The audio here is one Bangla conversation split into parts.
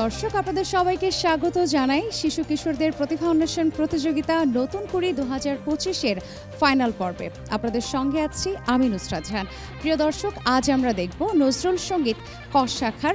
দর্শক, আপনাদের সবাইকে স্বাগত জানাই শিশু কিশোরদের প্রতিভা অন্বেষণ প্রতিযোগিতা নতুন কুড়ি 2025-এর ফাইনাল পর্বে। আপনাদের সঙ্গে আছি আমি নুসরাত জাহান। প্রিয় দর্শক, আজ আমরা দেখব নজরুল সঙ্গীত ক শাখার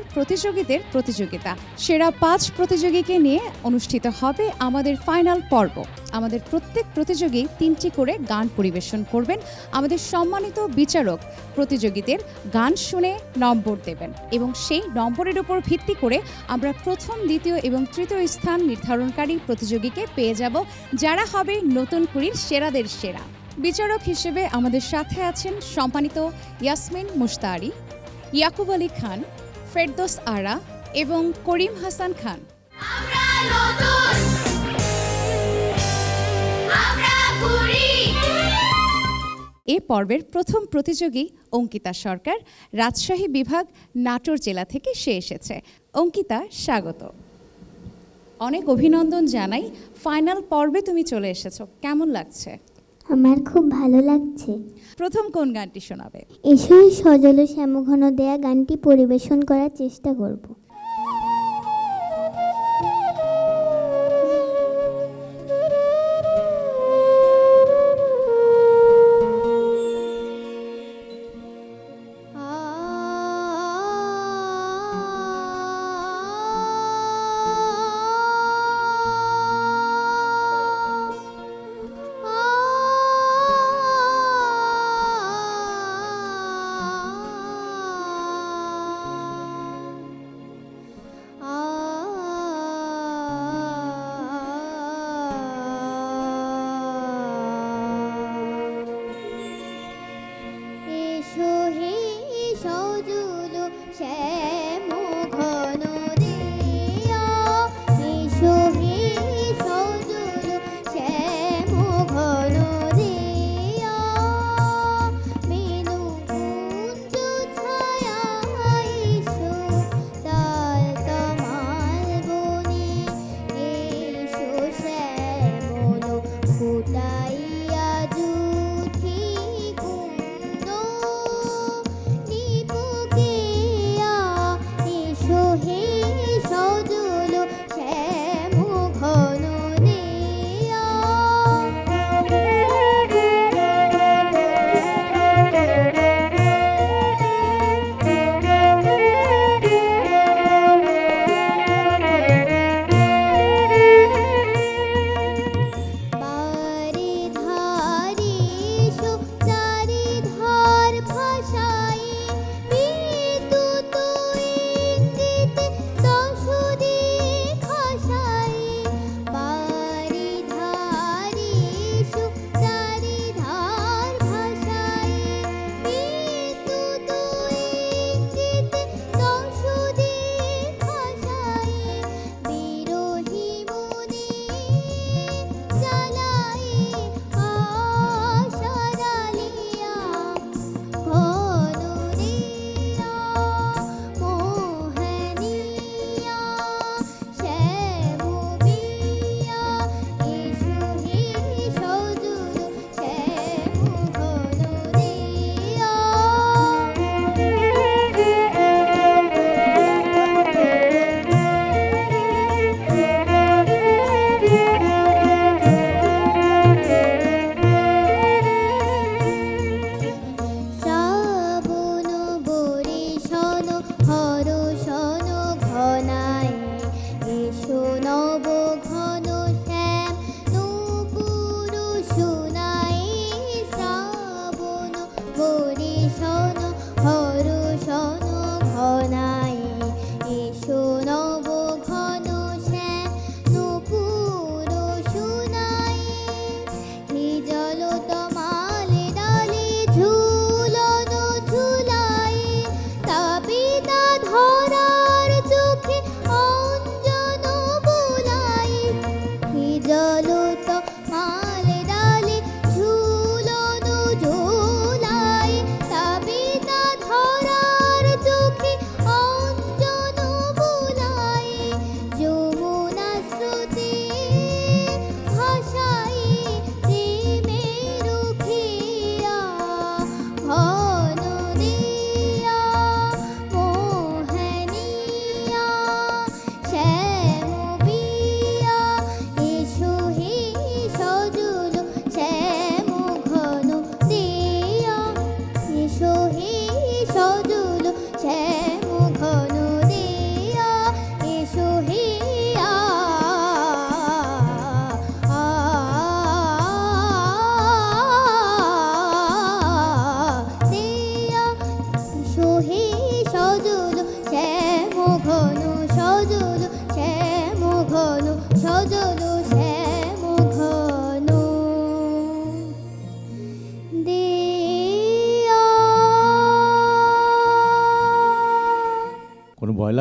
প্রতিযোগিতা। সেরা 5 প্রতিযোগীকে নিয়ে অনুষ্ঠিত হবে আমাদের ফাইনাল পর্ব। আমাদের প্রত্যেক প্রতিযোগী 3টি করে গান পরিবেশন করবেন। আমাদের সম্মানিত বিচারক প্রতিযোগীদের গান শুনে নম্বর দেবেন এবং সেই নম্বরের উপর ভিত্তি করে আমরা প্রথম, দ্বিতীয় এবং তৃতীয় স্থান নির্ধারণকারী প্রতিযোগীকে পেয়ে যাব, যারা হবে নতুন কুড়ির সেরাদের সেরা। বিচারক হিসেবে আমাদের সাথে আছেন সম্মানিত ইয়াসমিন মুশতারি, ইয়াকুব আলী খান, ফেরদৌস আরা এবং করিম হাসান খান। এ পর্বের প্রথম প্রতিযোগী অঙ্কিতা সরকার, রাজশাহী বিভাগ, নাটোর জেলা থেকে সে এসেছে। অঙ্কিতা, স্বাগত। অনেক অভিনন্দন জানাই, ফাইনাল পর্বে তুমি চলে এসেছো, কেমন লাগছে? আমার খুব ভালো লাগছে। প্রথম কোন গানটি শোনাবে? এসো সজল শ্যামঘন দেয়া গানটি পরিবেশন করার চেষ্টা করব।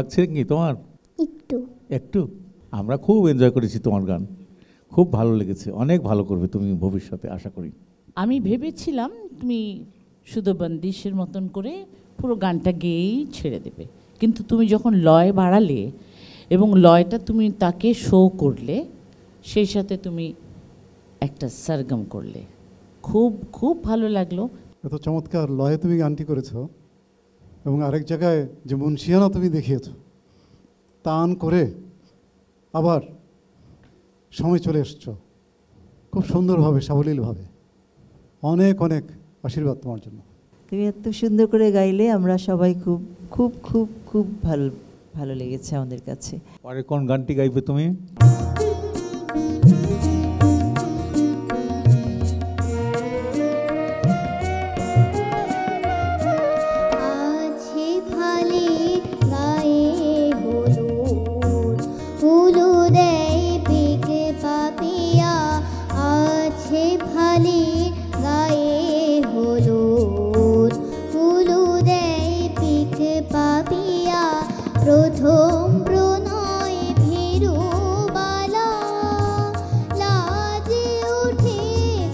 লাগছে কি তোমার? একটু। একটু? আমরা খুব এনজয় করেছি তোমার গান, খুব ভালো লেগেছে, অনেক ভালো করবে তুমি ভবিষ্যতে আশা করি। আমি ভেবেছিলাম তুমি শুধু বন্দিশের মতন করে পুরো গানটা গেয়েই ছেড়ে দেবে, কিন্তু তুমি যখন লয় বাড়ালে এবং লয়টা তুমি তাকে শো করলে, সেই সাথে তুমি একটা সরগম করলে, খুব খুব ভালো লাগলো। এত চমৎকার লয়ে তুমি গানটি করেছো এবং আরেক জায়গায় যে মুন্সিয়ানা তুমি দেখিয়েছো, টান করে আবার সময় চলে এসছো খুব সুন্দরভাবে, সাবলীলভাবে। অনেক অনেক আশীর্বাদ তোমার জন্য। তুমি এত সুন্দর করে গাইলে, আমরা সবাই খুব খুব খুব খুব ভালো ভালো লেগেছে আমাদের কাছে। পরে কোন গানটি গাইবে তুমি? আছে ভালে গায়ে হলুদ, হলুদে পেকে পাপিয়া। আছে ভালে গায়ে হলুদ, হলুদে পেকে পাপিয়া। প্রথম প্রণয় ভীরুবালা, লাজে উঠে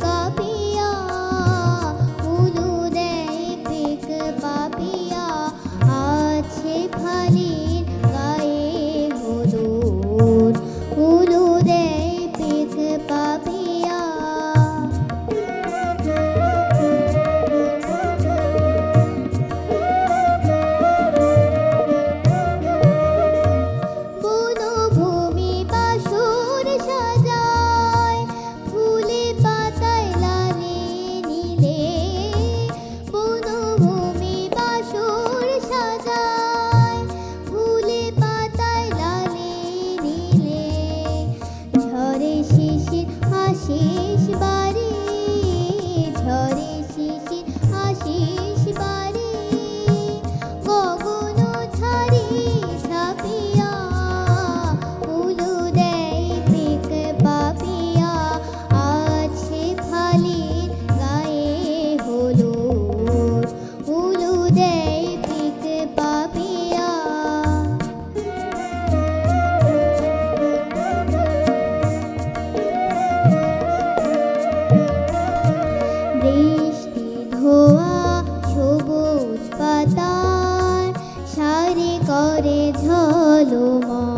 কাঁপিয়া। হলুদে পেক পাপিয়া, আছে ফালির গায়ে হলুদ, হলুদে পেক পাপিয়া। বনভূমি বাসর সাজায়, ফুলে পাতায় লালে নীলে। বনভূমি বাসর সাজায়, ফুলে পাতায় লালে নীলে। ঝরে শিশির আশিস বাড়ি, ঝরে শিশির আশিস বাড়ি। গগন ছাড়ি ছাপিয়া, হলুদে পেক পাপিয়া। আছে ফালির গায়ে হলুদ, হলুদে পেক পাপিয়া। বৃষ্টি ধোয়া সবুজ পাতার, সারি করে ঝলমল।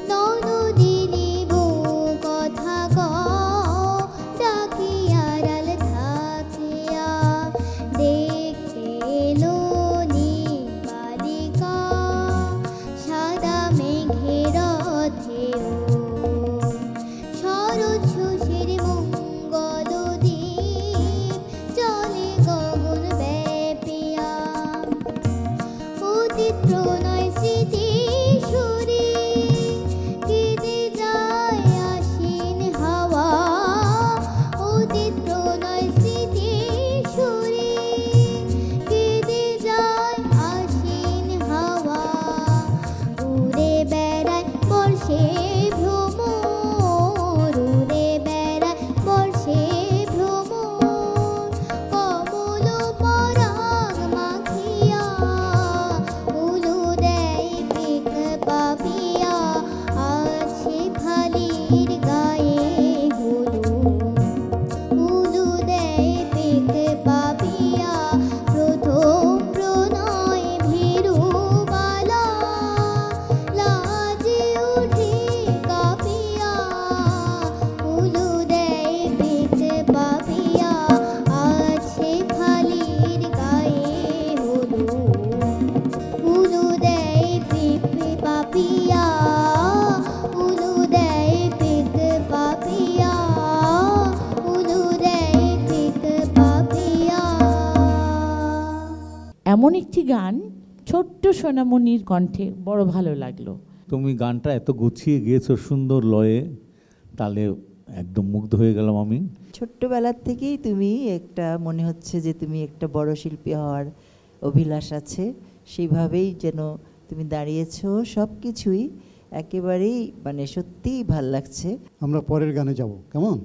ননদিনী বউ কথা কও, ডাকি আড়াল থাকিয়া। দেখতে এলো নীল বালিকা, সাদা মেঘের রথেও। শরৎ শশীর মঙ্গল দ্বীপ, চলে গগন ব্যাপিয়া। অতীত প্রণয় স্মৃতি সুরে, কেঁদে যায় আশ্বিন হাওয়া। অতীত প্রণয় স্মৃতি সুরে, কেঁদে যায় আশ্বিন হাওয়া। উড়ে বেড়ায় বর্ষে ভ্রমর, উড়ে বেড়ায় বর্ষে ভ্রমর। কমল পরাগ মাখিয়া, হলুদে পেক পাপিয়া। আছে ফালির গায়ে হলুদ, হলুদে পেক পাপিয়া। প্রথম প্রণয় ভীরুবালা, লাজে উঠে কাঁপিয়া। হলুদে পেক পাপিয়া, আছে ফালির গায়ে হলুদ, হলুদে পেক পাপিয়া। হলুদে পেক পাপিয়া, হলুদে পেক পাপিয়া। এমন একটি গান ছোট্ট সোনামণির কণ্ঠে বড় ভালো লাগলো। তুমি গানটা এত গুছিয়ে গিয়েছো সুন্দর লয়ে, তাহলে একদম মুগ্ধ হয়ে গেলাম আমি। ছোট্টবেলার থেকেই তুমি একটা, মনে হচ্ছে যে তুমি একটা বড় শিল্পী হওয়ার অভিলাষ আছে, সেইভাবেই যেন তুমি দাঁড়িয়েছো। সব কিছুই একেবারেই মানে সত্যিই ভাল লাগছে। আমরা পরের গানে যাব, কেমন?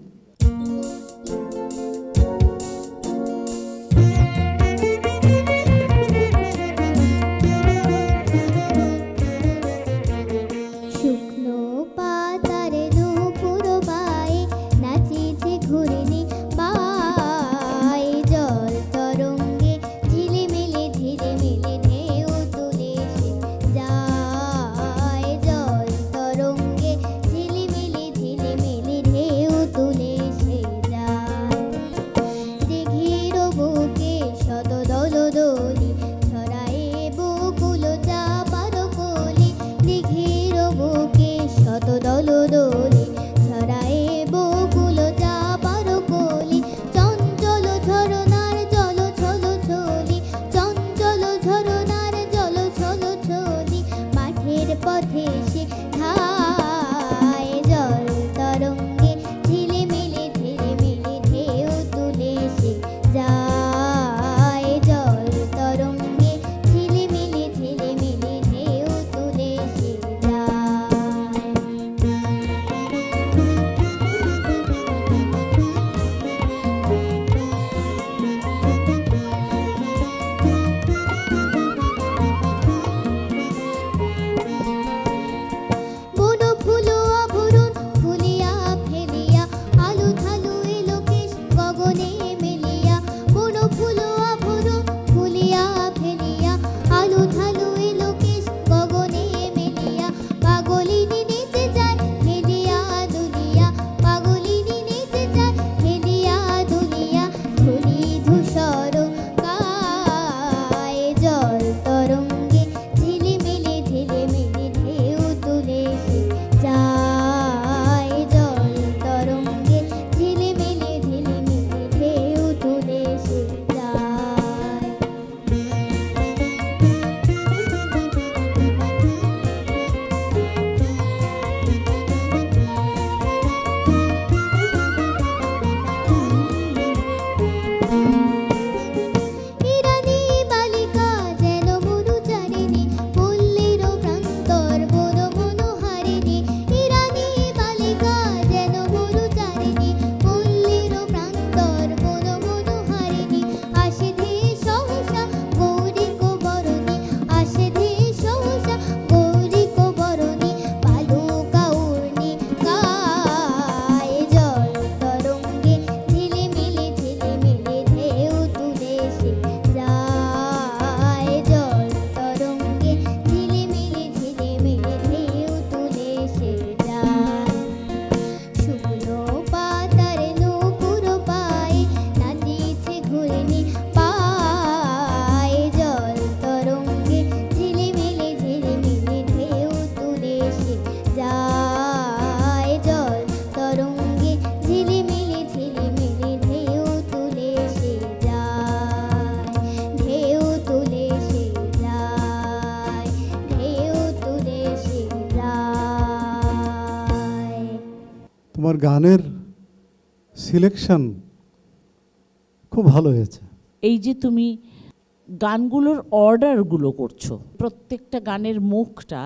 তোমার গানের সিলেকশন খুব ভালো হয়েছে। এই যে তুমি গানগুলোর অর্ডারগুলো করছো, প্রত্যেকটা গানের মুখটা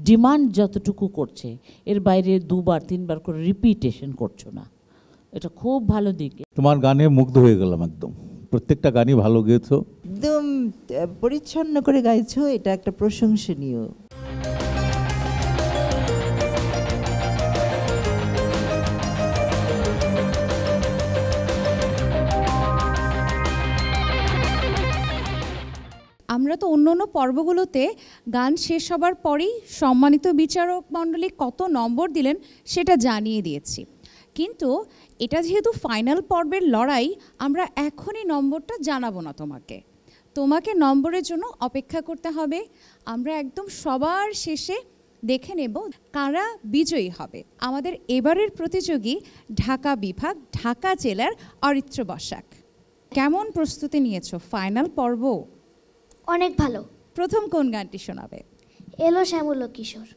ডিমান্ড যতটুকু করছে এর বাইরে 2বার 3বার করে রিপিটেশন করছো না, এটা খুব ভালো দিক। তোমার গানে মুগ্ধ হয়ে গেলাম একদম, প্রত্যেকটা গানই ভালো গেয়েছো, একদম পরিচ্ছন্ন করে গাইছো, এটা একটা প্রশংসনীয়। আমরা তো অন্য অন্য পর্বগুলোতে গান শেষ হবার পরেই সম্মানিত বিচারক মণ্ডলী কত নম্বর দিলেন সেটা জানিয়ে দিয়েছি, কিন্তু এটা যেহেতু ফাইনাল পর্বের লড়াই, আমরা এখনই নম্বরটা জানাবো না তোমাকে। তোমাকে নম্বরের জন্য অপেক্ষা করতে হবে। আমরা একদম সবার শেষে দেখে নেব কারা বিজয়ী হবে। আমাদের এবারের প্রতিযোগী ঢাকা বিভাগ, ঢাকা জেলার অরিত্র বসাক। কেমন প্রস্তুতি নিয়েছো ফাইনাল পর্ব? অনেক ভালো। প্রথম কোন গানটি শোনাবে? এলো শ্যামল কিশোর।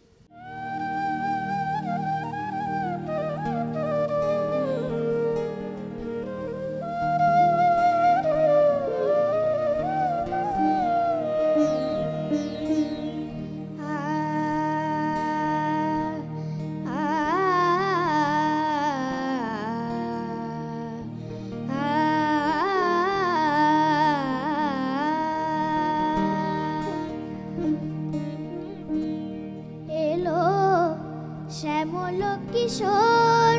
শ্যামল কিশোর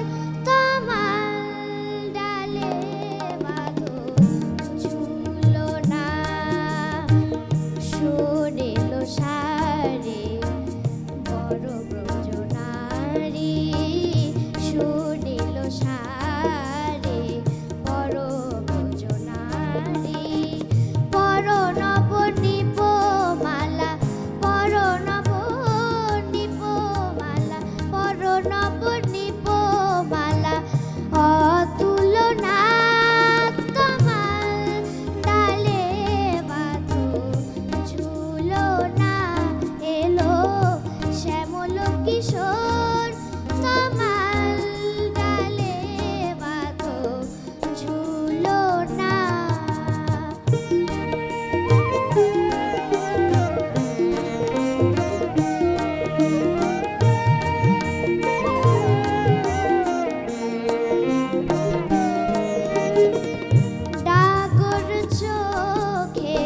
তোমার ডালে বাঁধো ঝুলো না, শোনেলো সারে বড় ব্রজনারী, শোনেলো সারে বড় ব্রজনারী, পর নব নিপমালা, পর নব নিপমালা, পর নব নিপমালা, অতুলনা তোমার ডালে বাঁধো ঝুলো না, এলো শ্যামল কিশোর তোমার ডালে বাঁধো ঝুলো না। ডাগর চোখে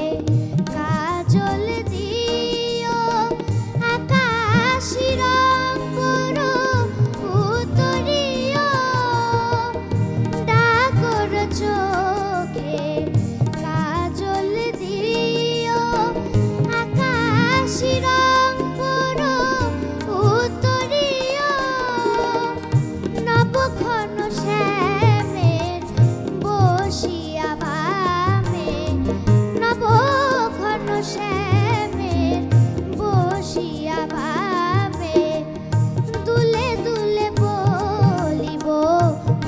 কাজল দিও, আকাশি রং করো উতরিও, ডাগর চোখে কাজল দিও, আকাশি রং করো উতরিও, নবঘন শ্যামের বসিয়া বামে, নবঘন শ্যামের বসিয়া বামে, দুলে দুলে বলিব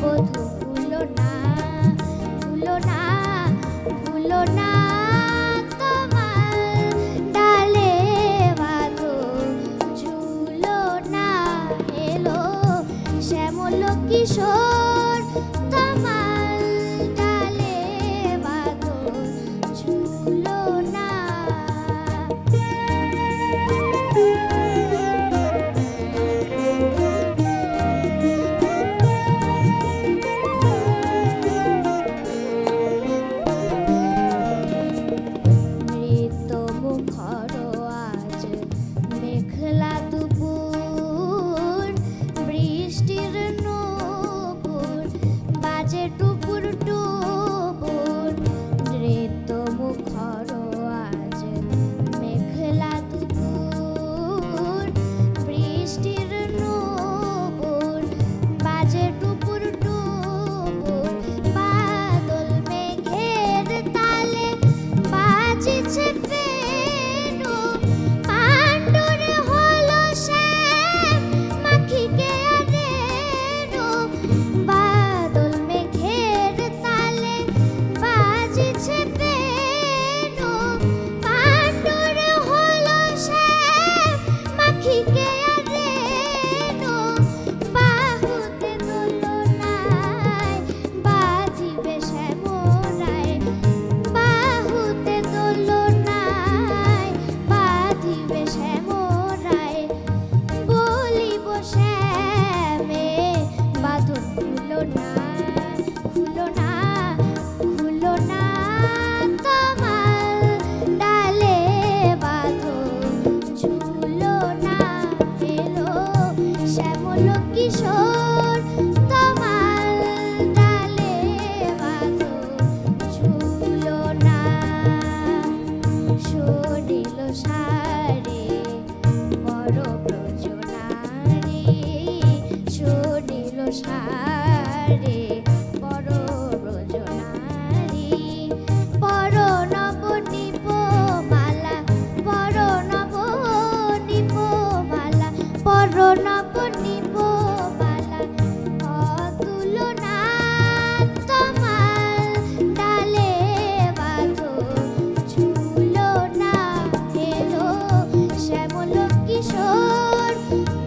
বধূ ভুলো না, ভুলো না, ভুলো না তোমার ডালে বাঁধো ঝুলো না, এলো শ্যামল কিশোর তোমার ডালে বাঁধো ঝুলো না। মৃত মুখর আজ মেঘলা দুপুর, বৃষ্টির নূপুর সারে বড় ব্রজনারী বড় নবনীপ মালা বড় নবনীপ মালা বড় নবনীপ মালা অতুলনা তোমার ডালে বাঁধো ঝুলো না এলো শ্যামল কিশোর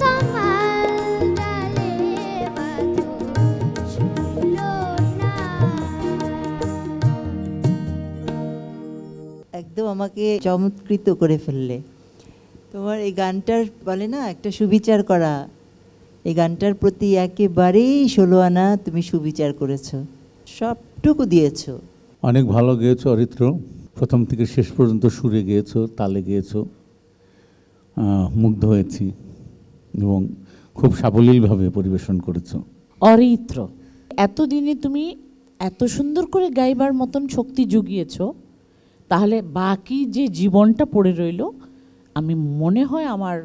তোমার ডালে বাঁধো ঝুলো না। একদম আমাকে চমৎকৃত করে ফেললে। তোমার এই গানটার বলে না একটা সুবিচার করা, এই গানটার প্রতি একেবারেই 16 আনা তুমি সুবিচার করেছো, সবটুকু দিয়েছো। অনেক ভালো গেয়েছো অরিত্র, প্রথম থেকে শেষ পর্যন্ত সুরে গেয়েছো, তালে গেয়েছো। মুগ্ধ হয়েছি এবং খুব সাবলীলভাবে পরিবেশন করেছো। অরিত্র, এতদিনে তুমি এত সুন্দর করে গাইবার মতন শক্তি জুগিয়েছ, তাহলে বাকি যে জীবনটা পড়ে রইল, আমি মনে হয় আমার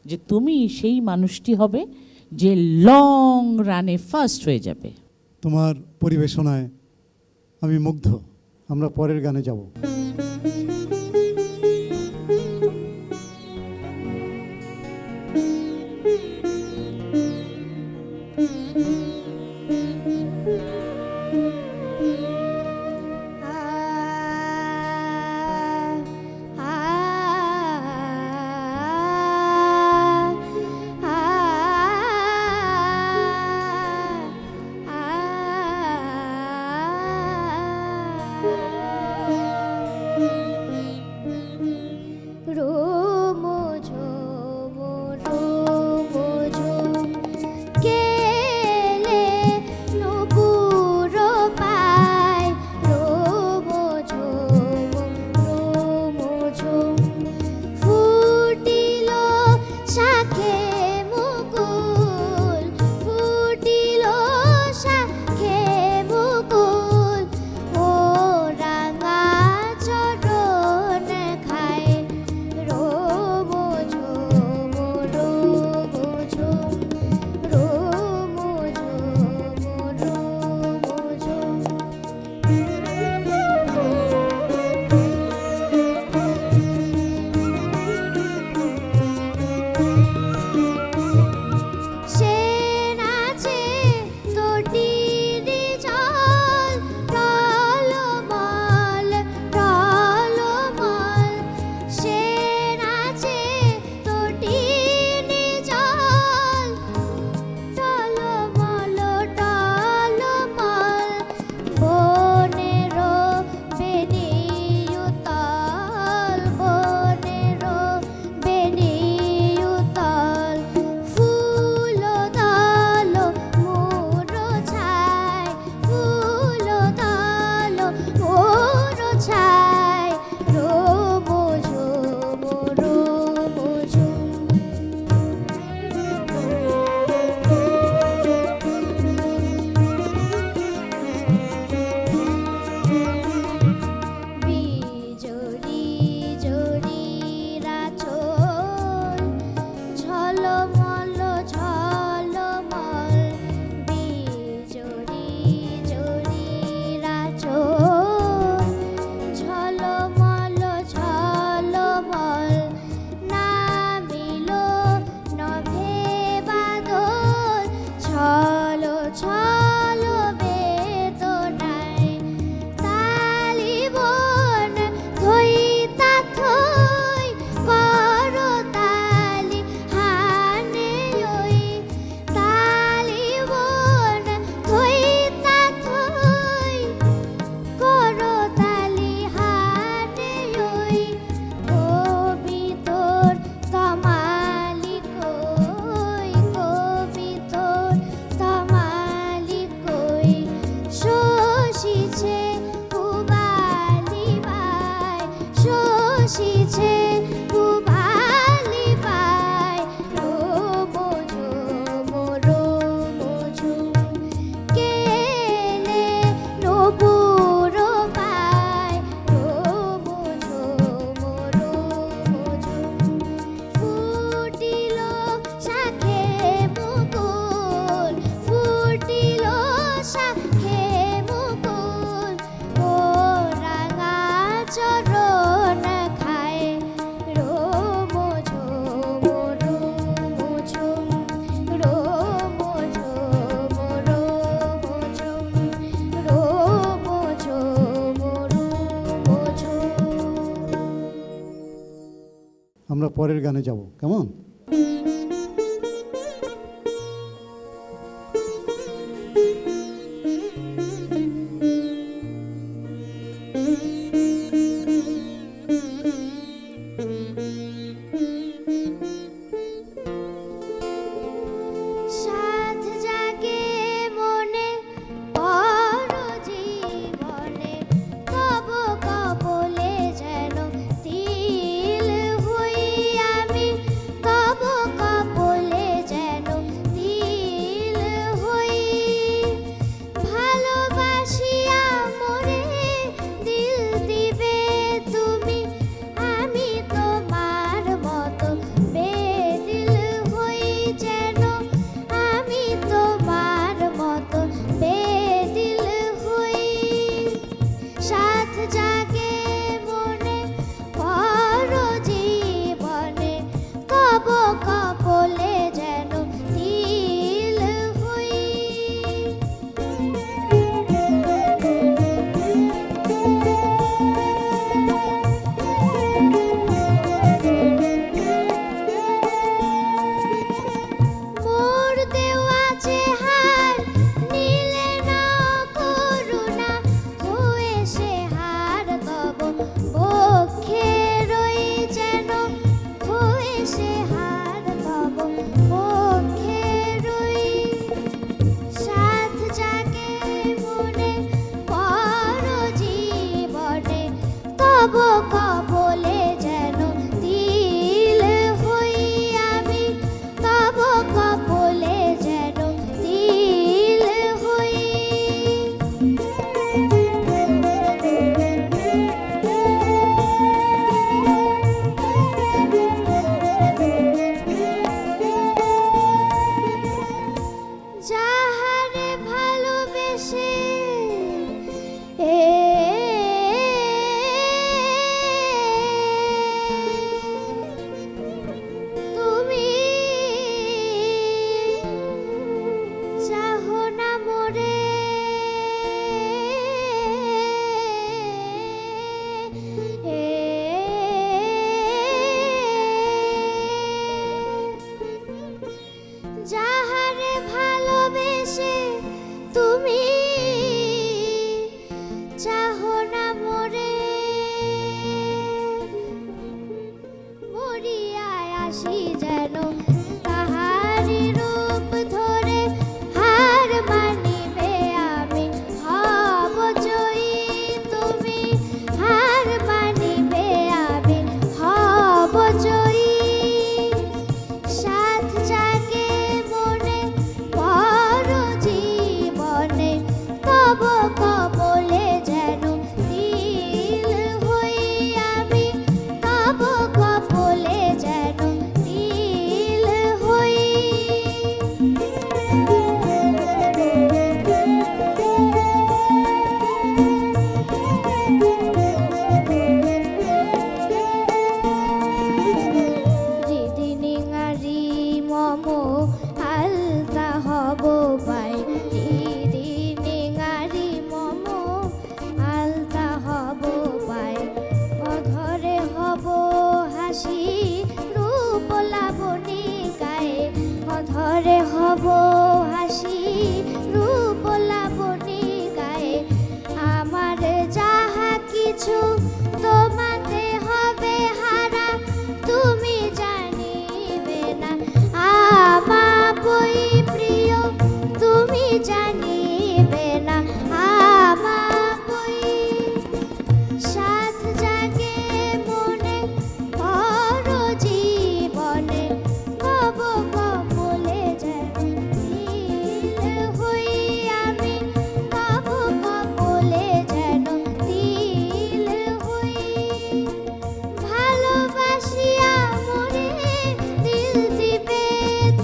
যে তুমি সেই মানুষটি হবে যে লং রানে ফার্স্ট হয়ে যাবে। তোমার পরিবেশনায় আমি মুগ্ধ। আমরা পরের গানে যাব। কেলে নুপুর পরের গানে যাব, কেমন? সাথ জাগে মনে পর জীবনে, কব কবলে যেন তিল হই আমি, কব কবলে যেন তিল হই। ভালোবাসিয়া মরে দিল দিবে তুমি, আমি তোমার মতো বেদিল হই যেন, আমি তোমার মতো বেদিল হই। সাথ জাগে মনে পর জীবনে, কব কবলে যেন তিল হই। মোর দেওয়া চেহার নীলে না করুণা, হয়ে সে হার তব বক্ষে রই যেন, হয়ে সে হার তব বক্ষে রই। সাথ জাগে মনে পর জীবনে, তব কবলে যেন তিল হই আমি, তব কবলে যেন তিল হই। যাহারে ভালোবেসে তুমি চাহো না মোরে, যাহারে ভালোবেসে তুমি চাহো না মোরে, মরিয়ায় আসি যেন তাহারি রূপ ধরে, হার মানিবে আমি হব জয়ী তুমি, হার মানিবে আমি হব জয়ী। সাথ জাগে মনে পর জীবনে, কব কবলে যেন তিল হই আমি, কব কবলে যেন তিল হই। হৃদিনিঙারি মম আলতা হব পাই, হৃদিনিঙারি মম আলতা হব পাই। অধরে হব হাসি রূপ লাবণিকায়, অধরে হব হাসি রূপ লাবণিকায়। আমার যাহা কিছু তোমাতে হবে হারা, তুমি জানিবে না আমাবই প্রিয়, তুমি জানিবে না আমাবই। সাথ জাগে মনে পর জীবনে, কব কবলে যেন তিল হই আমি, কব কবলে যেন তিল হই। ভালোবাসিয়া মরে দিল দিবে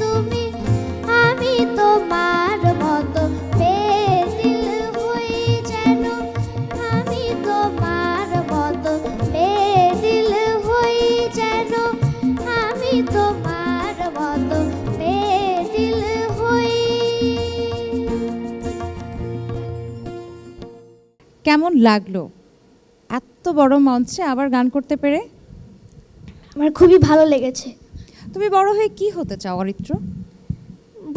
তুমি, আমি তোমার মতো বেদিল হই যেন, আমি তোমার মতো বেদিল হই যেন, আমি তোমার মতো বেদিল হই। কেমন লাগলো এত বড় মঞ্চে আবার গান করতে পেরে? আমার খুবই ভালো লেগেছে। তুমি বড় হয়ে কি হতে চাও অরিত্র?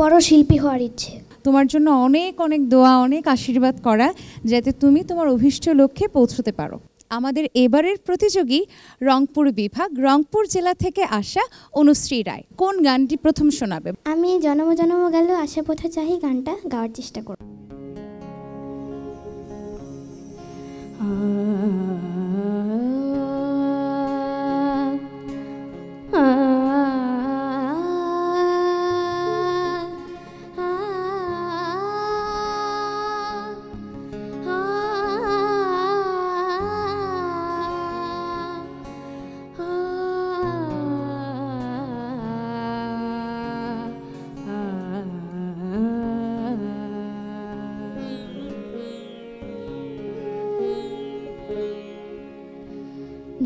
বড় শিল্পী হওয়ার ইচ্ছে। তোমার জন্য অনেক অনেক দোয়া, অনেক আশীর্বাদ করা, যাতে তুমি তোমার অভীষ্ট লক্ষ্যে পৌঁছতে পারো। আমাদের এবারের প্রতিযোগী রংপুর বিভাগ, রংপুর জেলা থেকে আসা অনুশ্রী রায়। কোন গানটি প্রথম শোনাবে? আমি জনম জনম গেল আশা পথে চাহি গানটা গাওয়ার চেষ্টা করব।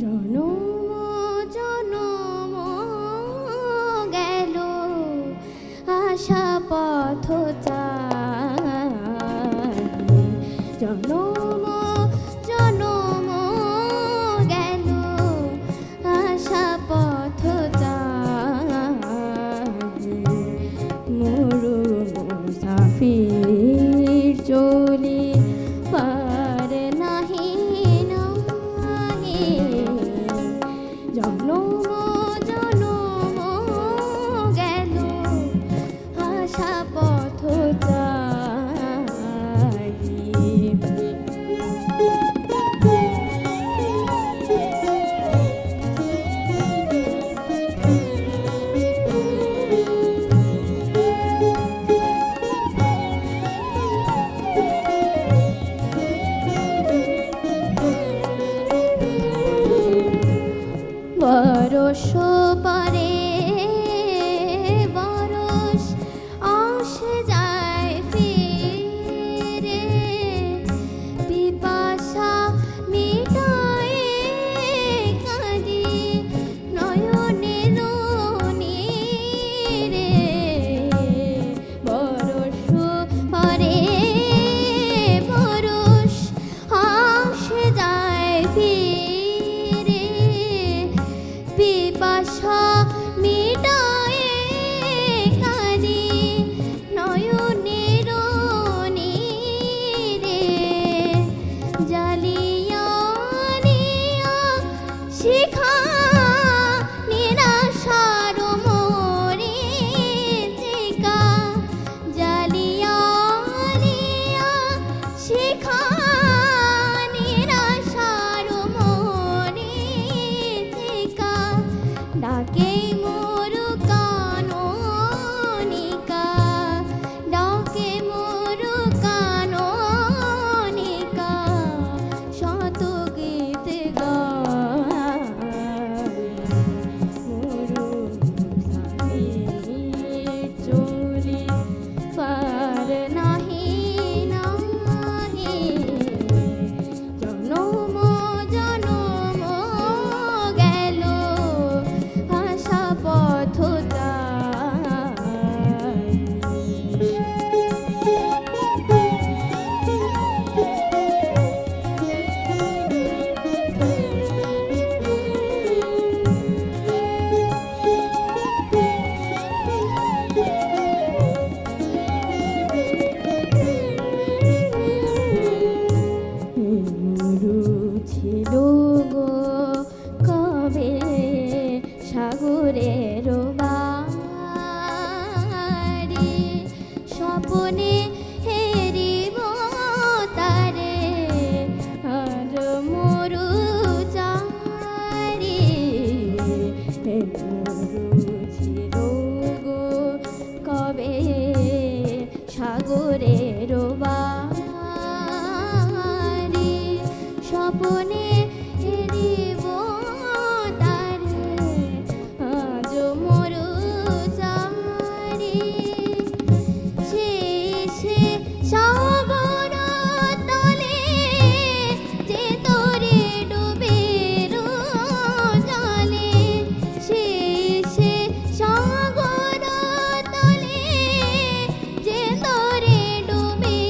জনম জনম গেল আশা পথ চাহি, জনম জনম গেল আশা পথ চাহি, মরু মুসাফির চলি পার নাহি নাহি, জনম জনম গেল আশা পথ চাহি। বরষ পরে বরষ আসে যায় ফিরে, পিপাসা মিটায় কাঁদি নয়নের নীরে, বরষ পরে বরষ আসে যায় ফিরে, পিপাসা মিটায় কাঁদি নয়নের নীরে, জ্বালিয়া নিয়া শিখা নিরাশার মরীচিকা, জ্বালিয়া নিয়া শিখা নিরাশার মরীচিকা, ডাকে মোর কাননিকা, ডাকে মোর কাননিকা, শত গীত গায়, মোর মুসাফির চলি পার নাহি নাহি, জনম জনম গেল আশা পথ ছিল গো কবে সাগরের বাড়ি, স্বপনে হেরিব তারে আর মরু চারি, ছিল গো কবে সাগরের বাড়ি, স্বপনে হেরিব তারে আজ মরু চারি, শেষে সাগর তলে যে তোরে ডুবের জলে, শেষে সাগর তলে যে তোরে ডুবে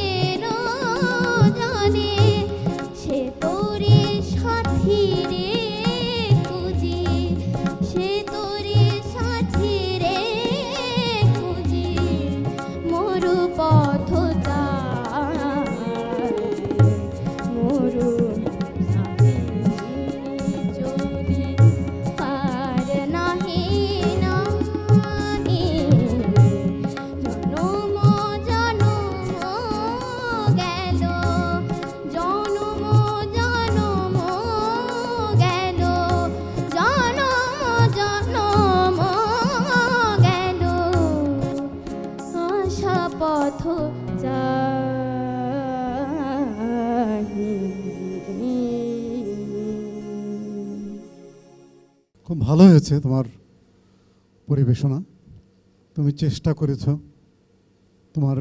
পথ জানি। খুব ভালো হয়েছে তোমার পরিবেশনা। তুমি চেষ্টা করেছ, তোমার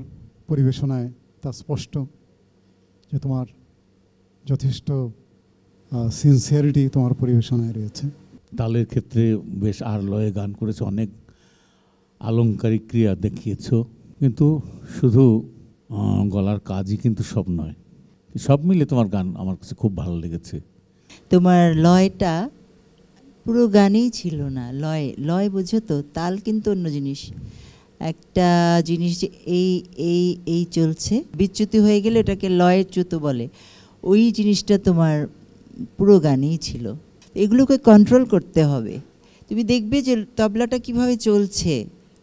পরিবেশনায় তা স্পষ্ট যে তোমার যথেষ্ট সিনসিয়ারিটি তোমার পরিবেশনায় রয়েছে। তালের ক্ষেত্রে বেশ আর লয়ে গান করেছো, অনেক আলংকারিক ক্রিয়া দেখিয়েছো, কিন্তু শুধু গলার কাজই কিন্তু সব নয়। সব মিলে তোমার গান আমার কাছে খুব ভালো লেগেছে। তোমার লয়টা পুরো গানেই ছিল না, লয় লয় বুঝো তো, তাল কিন্তু অন্য জিনিস। একটা জিনিস যে এই এই এই চলছে, বিচ্যুতি হয়ে গেলে এটাকে লয়ের চ্যুত বলে, ওই জিনিসটা তোমার পুরো গানেই ছিল। এগুলোকে কন্ট্রোল করতে হবে। তুমি দেখবে যে তবলাটা কিভাবে চলছে,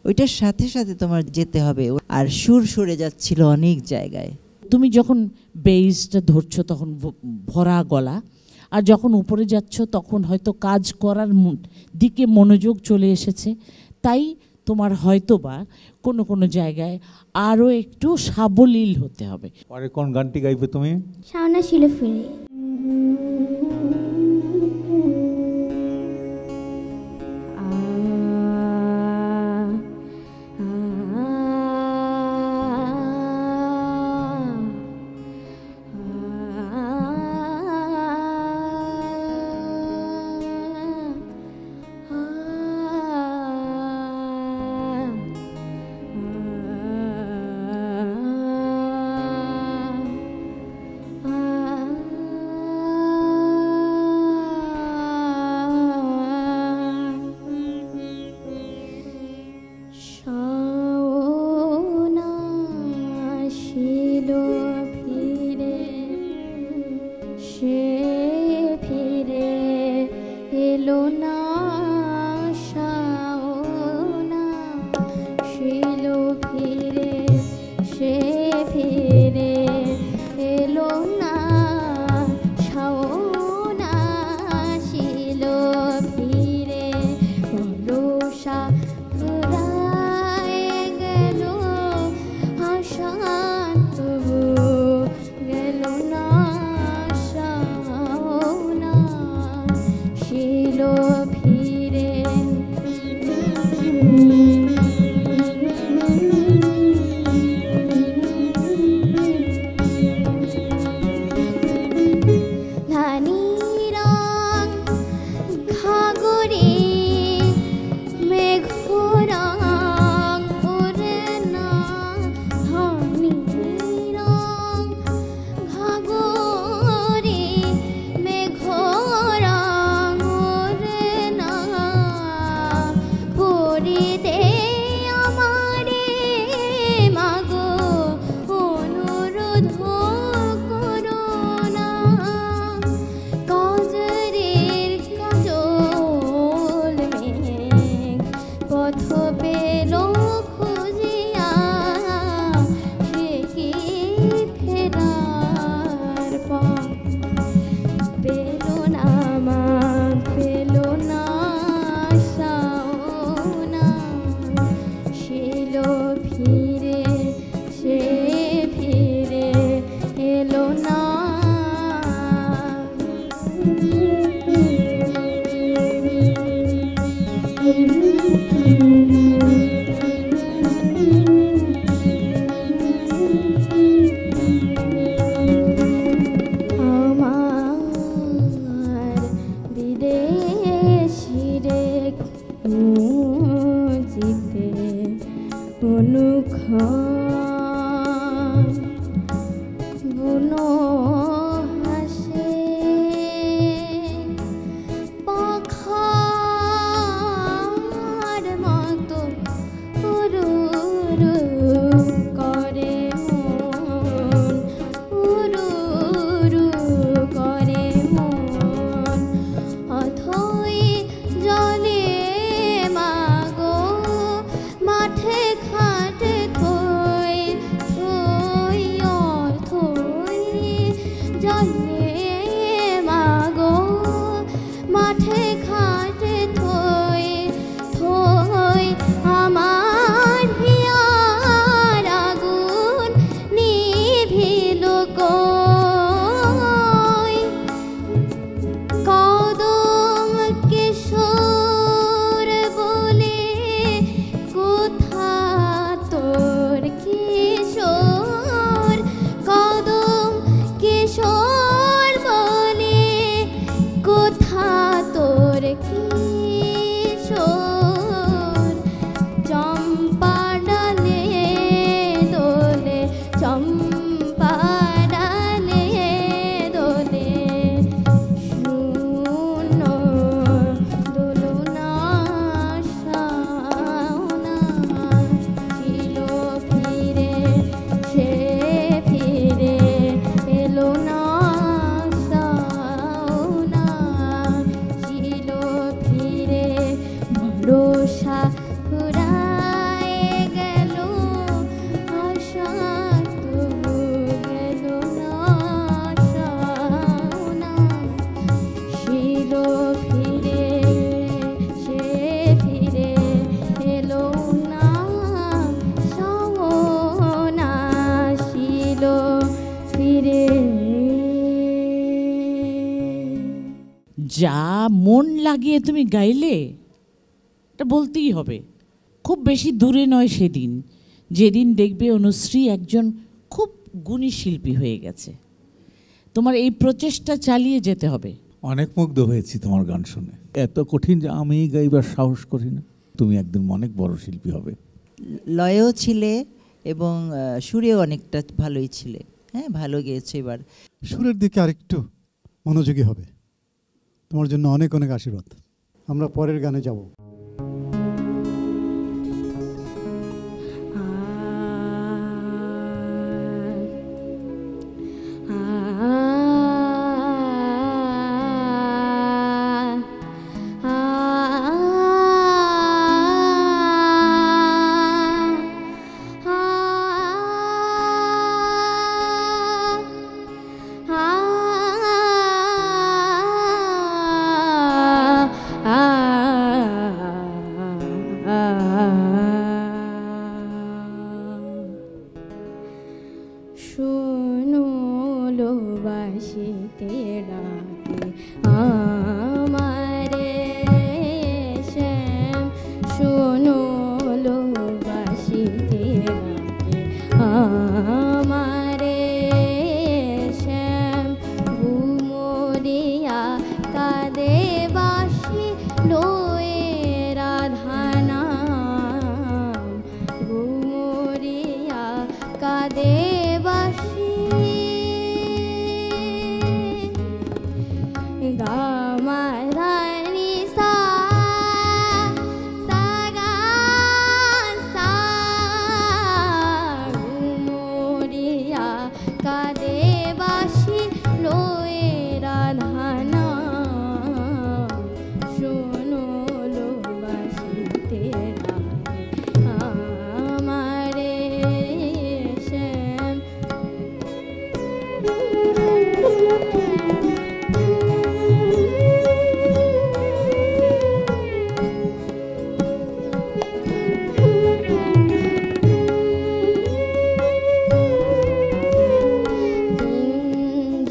ওইটার সাথে সাথে তোমার যেতে হবে। আর সুর সরে যাচ্ছিল অনেক জায়গায়। তুমি যখন বেসটা ধরছো তখন ভরা গলা, আর যখন উপরে যাচ্ছ তখন হয়তো কাজ করার দিকে মনোযোগ চলে এসেছে, তাই তোমার হয়তো বা কোনো কোনো জায়গায় আরও একটু সাবলীল হতে হবে। পরে কোন গানটি গাইবে তুমি? শাওনা ছিল ফিরে। যা মন লাগিয়ে তুমি গাইলে, এটা বলতেই হবে। খুব বেশি দূরে নয় সেদিন, যেদিন দেখবে অনুশ্রী একজন খুব গুণী শিল্পী হয়ে গেছে। তোমার এই প্রচেষ্টা চালিয়ে যেতে হবে। অনেক মুগ্ধ হয়েছি তোমার গান শুনে। এত কঠিন যে আমি গাইবার সাহস করি না। তুমি একদিন অনেক বড় শিল্পী হবে। লয়েও ছিলে এবং সুরেও অনেকটা ভালোই ছিলে। হ্যাঁ, ভালো গেয়েছো। এবার সুরের দিকে আরেকটু মনোযোগী হবে। তোমার জন্য অনেক অনেক আশীর্বাদ। আমরা পরের গানে যাব। শোনো লো বাসিতে ডাকে আমারে শ্যাম, শোনো লো বাসিতে ডাকে আমারে শ্যাম, ঘুমরিয়া কাঁদে বাসি লয়ে রাধানাম, ঘুমরিয়া কাঁদে বাসি গামাধানি সা সাগা সা, ঘুমরিয়া কাঁদে বাসি লয়ে রাধানাম, শোনো লো বাসিতে ডাকে আমারে শ্যাম।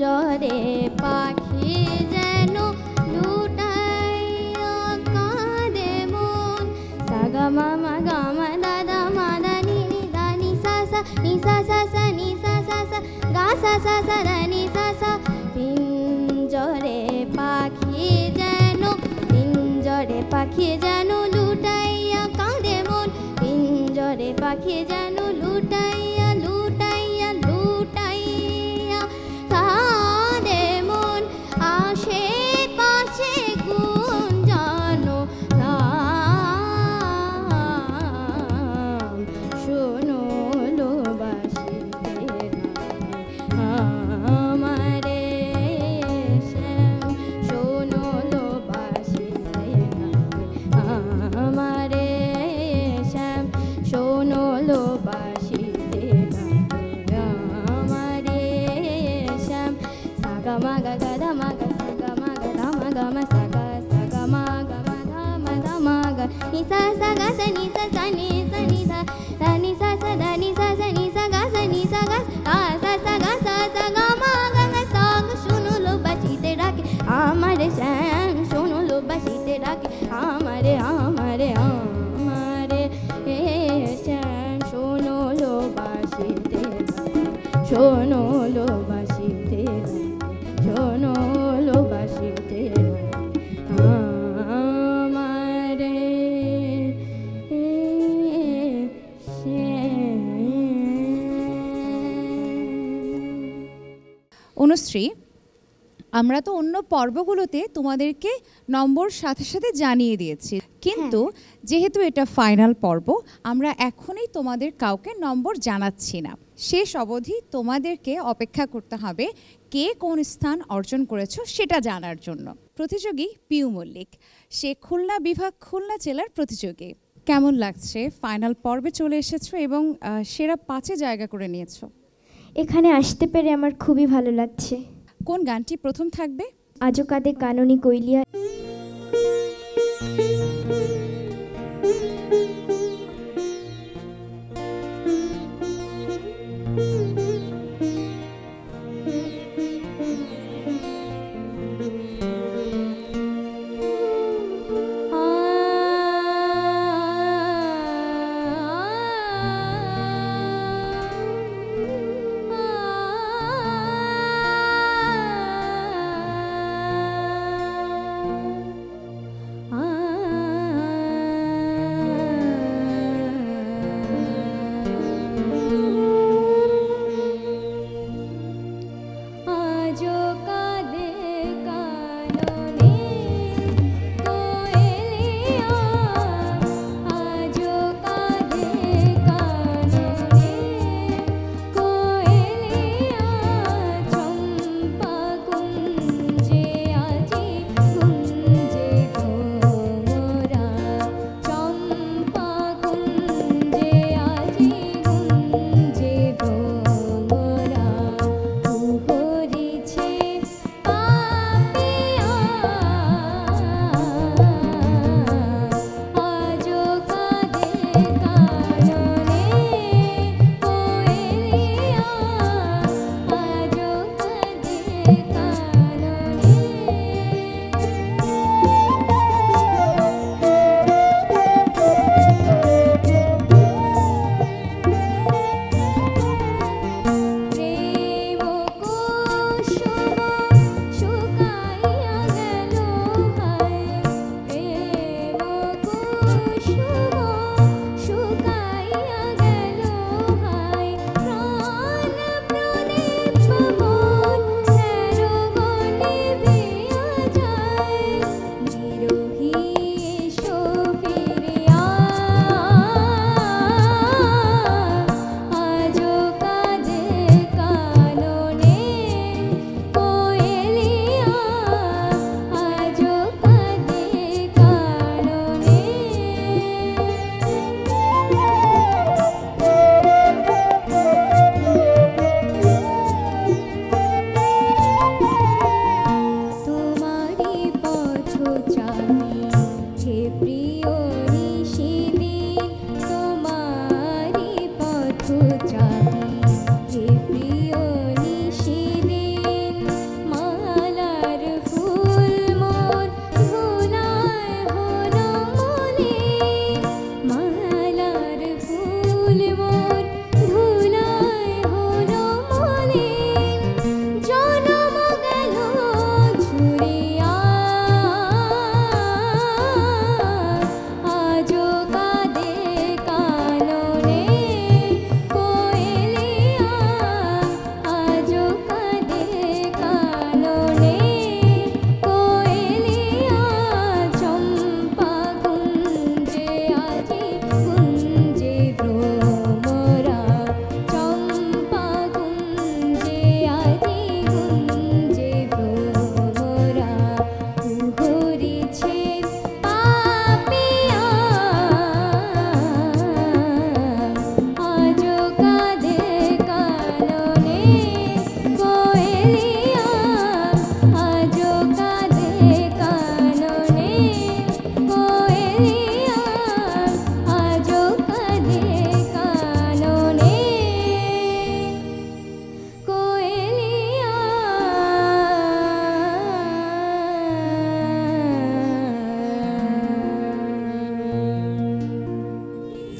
জরে পাখি যেন লুটাইয়া কাঁদে মন, সাগা মামা গামা দাদা মাদা নি নি দা নি সা সা নি সা সা সা নি সা সা সা গা সা সা সা দা নি সা সা। পিঞ্জরে পাখি যেন, পিঞ্জরে পাখি যেন লুটাইয়া কাঁদে মন, পিঞ্জরে পাখি যেন লুটাইয়া লুটাইয়া লুটাইয়া কাঁদে মন, আশে পাশে গুঞ্জানো নাম, শোনো লো বাসিতে ডাকে আমারে শ্যাম, শোনো লো বাসিতে ডাকে আমারে শ্যাম, শোনো লো বাসিতে ডাকে আমারে শ্যাম। সাগা মাগা গাদা মাগা সাগা মাগা ধামা গামা সাগা সাগা মাগা মা ধামা ধামা গা নি সা সা গা সা নি সা সা নি সা নি ধা ধা নি সা সা ধা নি সা সা নি সা গা সা নি সা গা সা সা গা সা সা গা মা গা গা সা গা, শোনো লো বাসিতে ডাকে আমারে শ্যাম, শোনো লো বাসিতে ডাকে আমারে আমারে আমারে শ্যাম, শোনো লো বাসিতে ডাকে, শোনো লো বাসিতে ডাকে, শোনো লো বাসিতে ডাকে আমারে শ্যাম। অনুশ্রী, আমরা তো অন্য পর্বগুলোতে তোমাদেরকে নম্বর সাথে সাথে জানিয়ে দিয়েছি, কিন্তু যেহেতু এটা ফাইনাল পর্ব, আমরা এখনই তোমাদের কাউকে নম্বর জানাচ্ছি না। শেষ অবধি তোমাদেরকে অপেক্ষা করতে হবে কে কোন স্থান অর্জন করেছো সেটা জানার জন্য। প্রতিযোগী পিউ মল্লিক, সে খুলনা বিভাগ খুলনা জেলার প্রতিযোগী। কেমন লাগছে ফাইনাল পর্বে চলে এসেছো এবং সেরা 5-এ জায়গা করে নিয়েছো? এখানে আসতে পেরে আমার খুবই ভালো লাগছে। কোন গানটি প্রথম থাকবে? আজো কাদে কাননি কইলিয়া।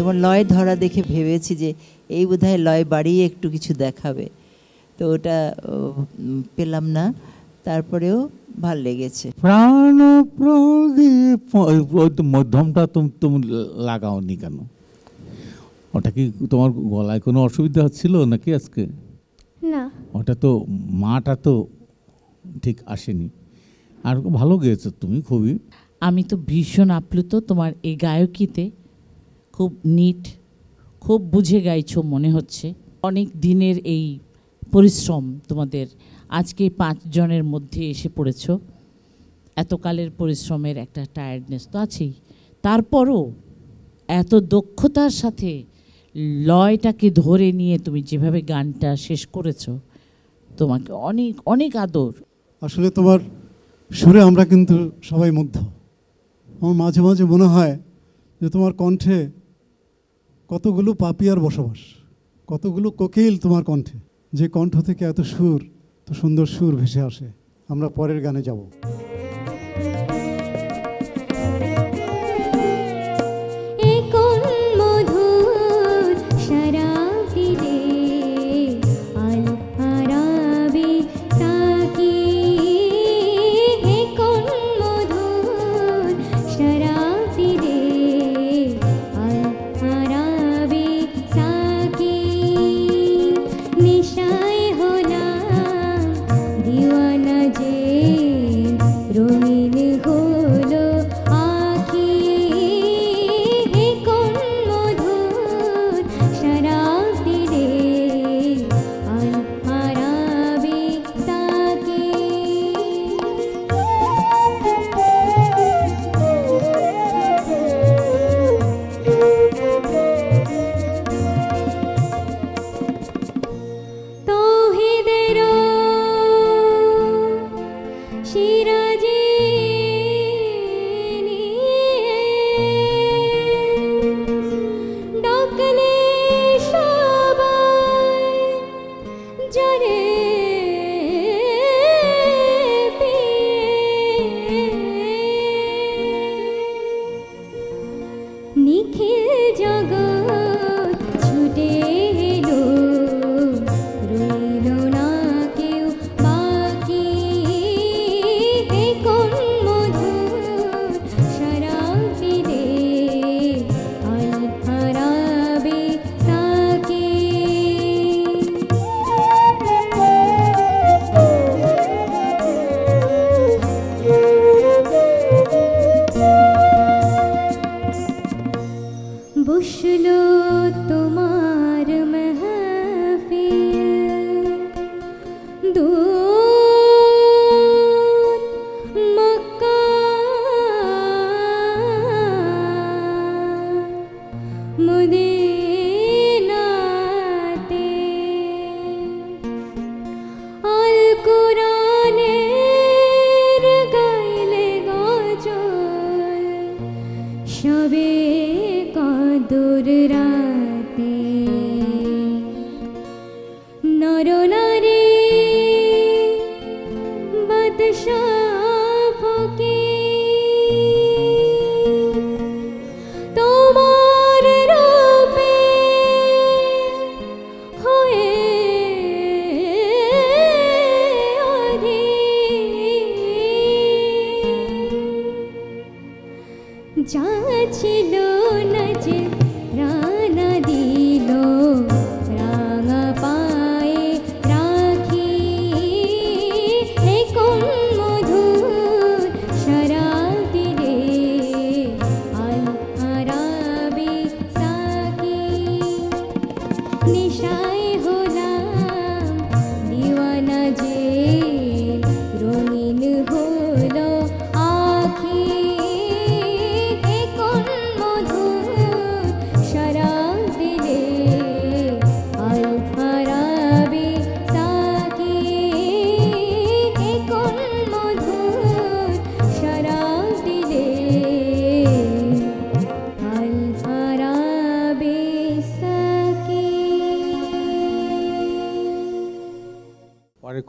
তোমার লয় ধরা দেখে ভেবেছি যে এই বোধহয় লয় বাড়িয়ে একটু কিছু দেখাবে, তো ওটা পেলাম না, তারপরেও ভাল লেগেছে। প্রাণ প্রদীপ, ওই তো মধ্যমটা তুমি লাগাওনি কেন? ওটা কি তোমার গলায় কোনো অসুবিধা হচ্ছিল নাকি আজকে? না, ওটা তো মাটা তো ঠিক আসেনি। আর ভালো গেয়েছো তুমি খুবই। আমি তো ভীষণ আপ্লুত তোমার এই গায়কিতে, খুব নিট, খুব বুঝে গাইছো মনে হচ্ছে। অনেক দিনের এই পরিশ্রম তোমাদের আজকে 5 জনের মধ্যে এসে পড়েছো। এতকালের পরিশ্রমের একটা টায়ার্ডনেস তো আছেই, তারপরও এত দক্ষতার সাথে লয়টাকে ধরে নিয়ে তুমি যেভাবে গানটা শেষ করেছো, তোমাকে অনেক অনেক আদর। আসলে তোমার সুরে আমরা কিন্তু সবাই মুগ্ধ। আমার মাঝে মাঝে মনে হয় যে তোমার কণ্ঠে কতগুলো পাপিয়ার বসবাস, কতগুলো কোকিল তোমার কণ্ঠে, যে কণ্ঠ থেকে এত সুর, তো সুন্দর সুর ভেসে আসে। আমরা পরের গানে যাব।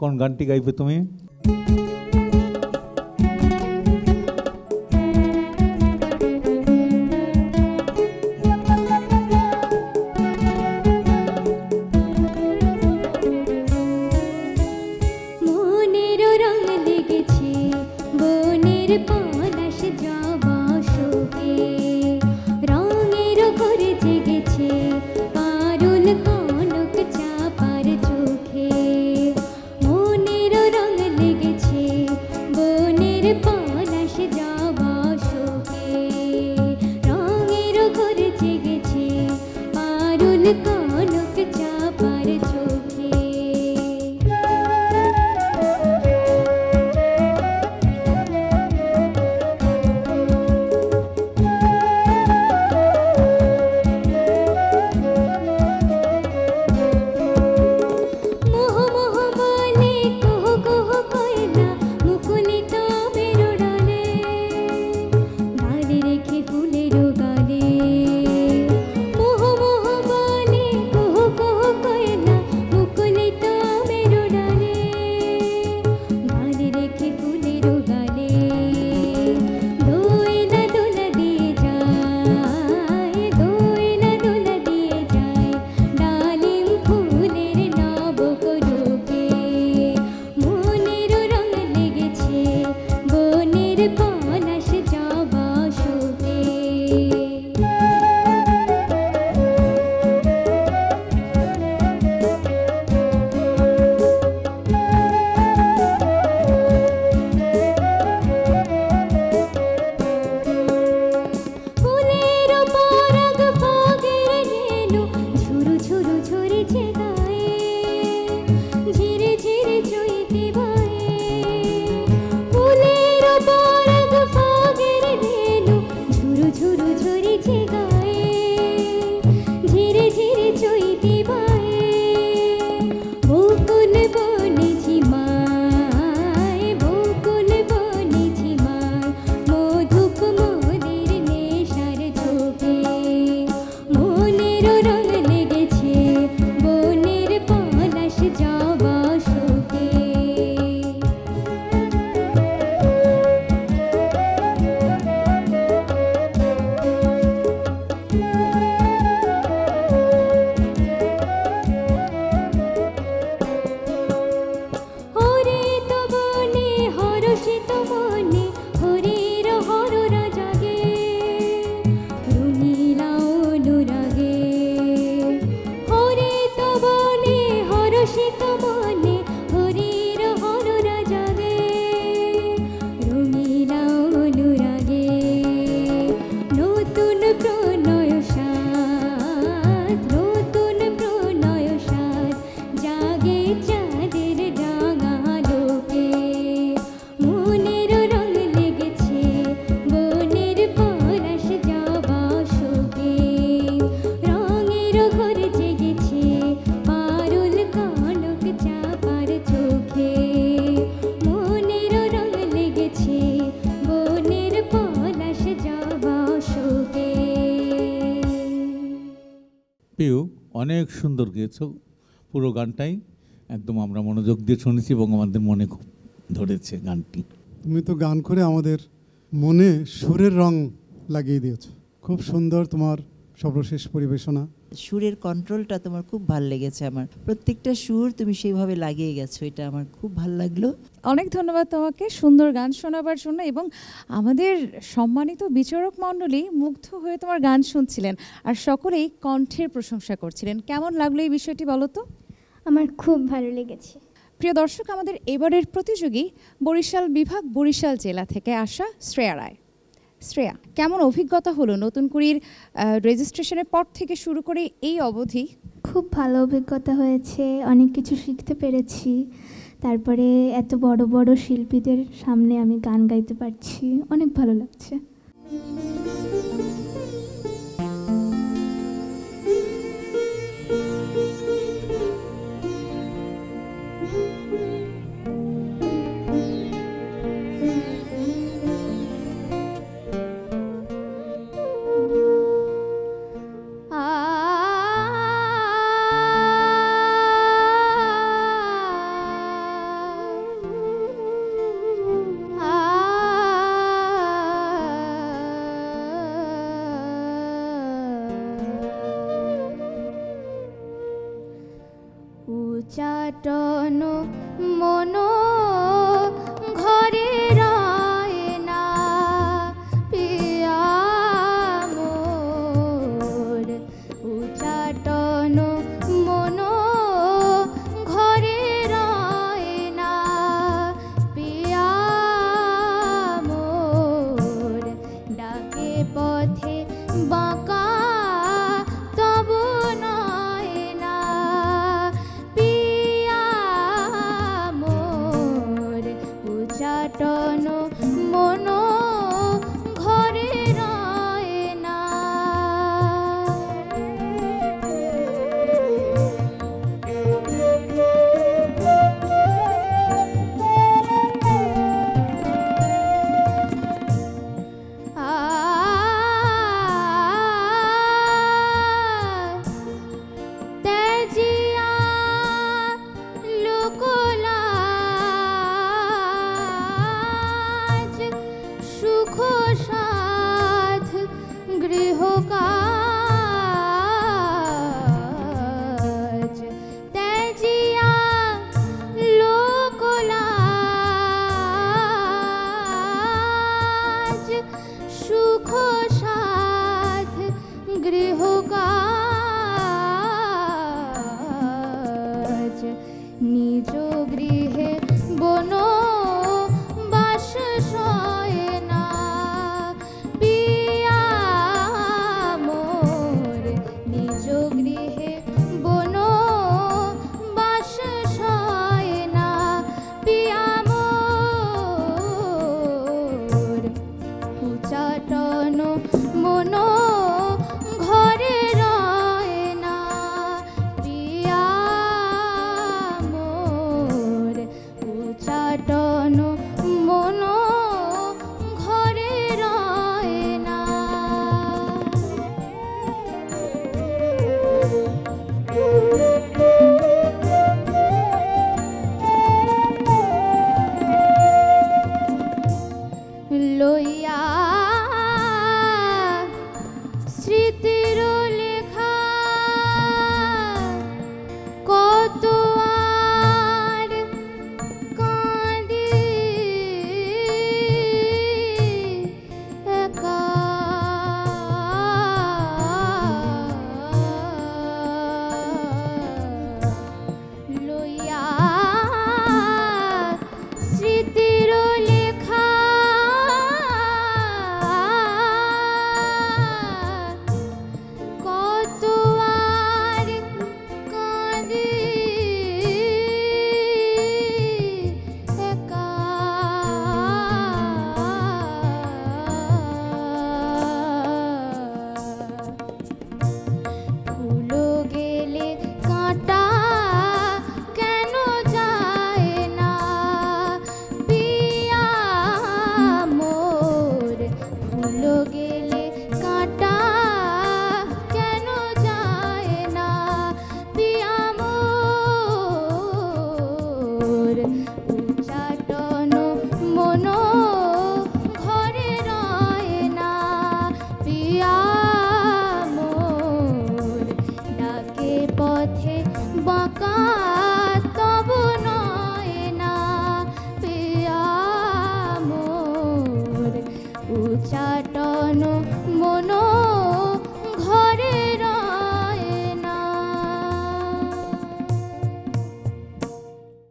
কোন গানটি গাইবে তুমি? উল্লাসিত মনে হরির হররা জাগে রঙিলা অনুরাগে নতুন প্রণয় সাথ নতুন প্রণয় সাথ জাগে চাঁদের রাঙা লোকে মনের রং লেগেছে বনের পলাশ যাওয়া শোকে রঙের ঘর জেগেছে পারুল কনক চাপার চোখে মনের রং লেগেছে বনের পলাশ যাওয়া শোকে। পিউ অনেক সুন্দর গেয়েছো, পুরো গানটাই একদম আমরা মনোযোগ দিয়ে শুনেছি এবং আমাদের মনে খুব ধরেছে গানটি। তুমি তো গান করে আমাদের মনে সুরের রং লাগিয়ে দিয়েছো। খুব সুন্দর তোমার সর্বশেষ পরিবেশনা। সুরের কন্ট্রোলটা তোমার খুব ভাল লেগেছে আমার, প্রত্যেকটা সুর তুমি সেইভাবে লাগিয়ে গেছো, এটা আমার খুব ভাল লাগলো। অনেক ধন্যবাদ তোমাকে সুন্দর গান শোনাবার জন্য, এবং আমাদের সম্মানিত বিচারক মণ্ডলী মুগ্ধ হয়ে তোমার গান শুনছিলেন আর সকলেই কণ্ঠের প্রশংসা করছিলেন। কেমন লাগলো এই বিষয়টি বলো তো? আমার খুব ভালো লেগেছে। প্রিয় দর্শক, আমাদের এবারের প্রতিযোগী বরিশাল বিভাগ বরিশাল জেলা থেকে আসা শ্রেয়া রায়। শ্রেয়া, কেমন অভিজ্ঞতা হলো নতুন কুড়ির রেজিস্ট্রেশনের পর থেকে শুরু করে এই অবধি? খুব ভালো অভিজ্ঞতা হয়েছে, অনেক কিছু শিখতে পেরেছি। তারপরে এত বড় বড় শিল্পীদের সামনে আমি গান গাইতে পারছি, অনেক ভালো লাগছে। উচাটন মন ঘরে রয় না পিয়া মোর উচাটন মন ঘরে রয় না পিয়া মোর ডাকে পথে বাঁকা তবু নয় না পিয়া মোর উচাটন মন ঘরে রয় না। তেজিয়া লোকলাজ সুখ সাধ গৃহকাজ তেজিয়া লোকলাজ সুখ সাধ গৃহকাজ নিজ গৃহে বন বাস সয় না পিয়া মোর নিজ গৃহে বন বাস সয় না পিয়া মোর উচাটন মন ঘরে রয় না পিয়া মোর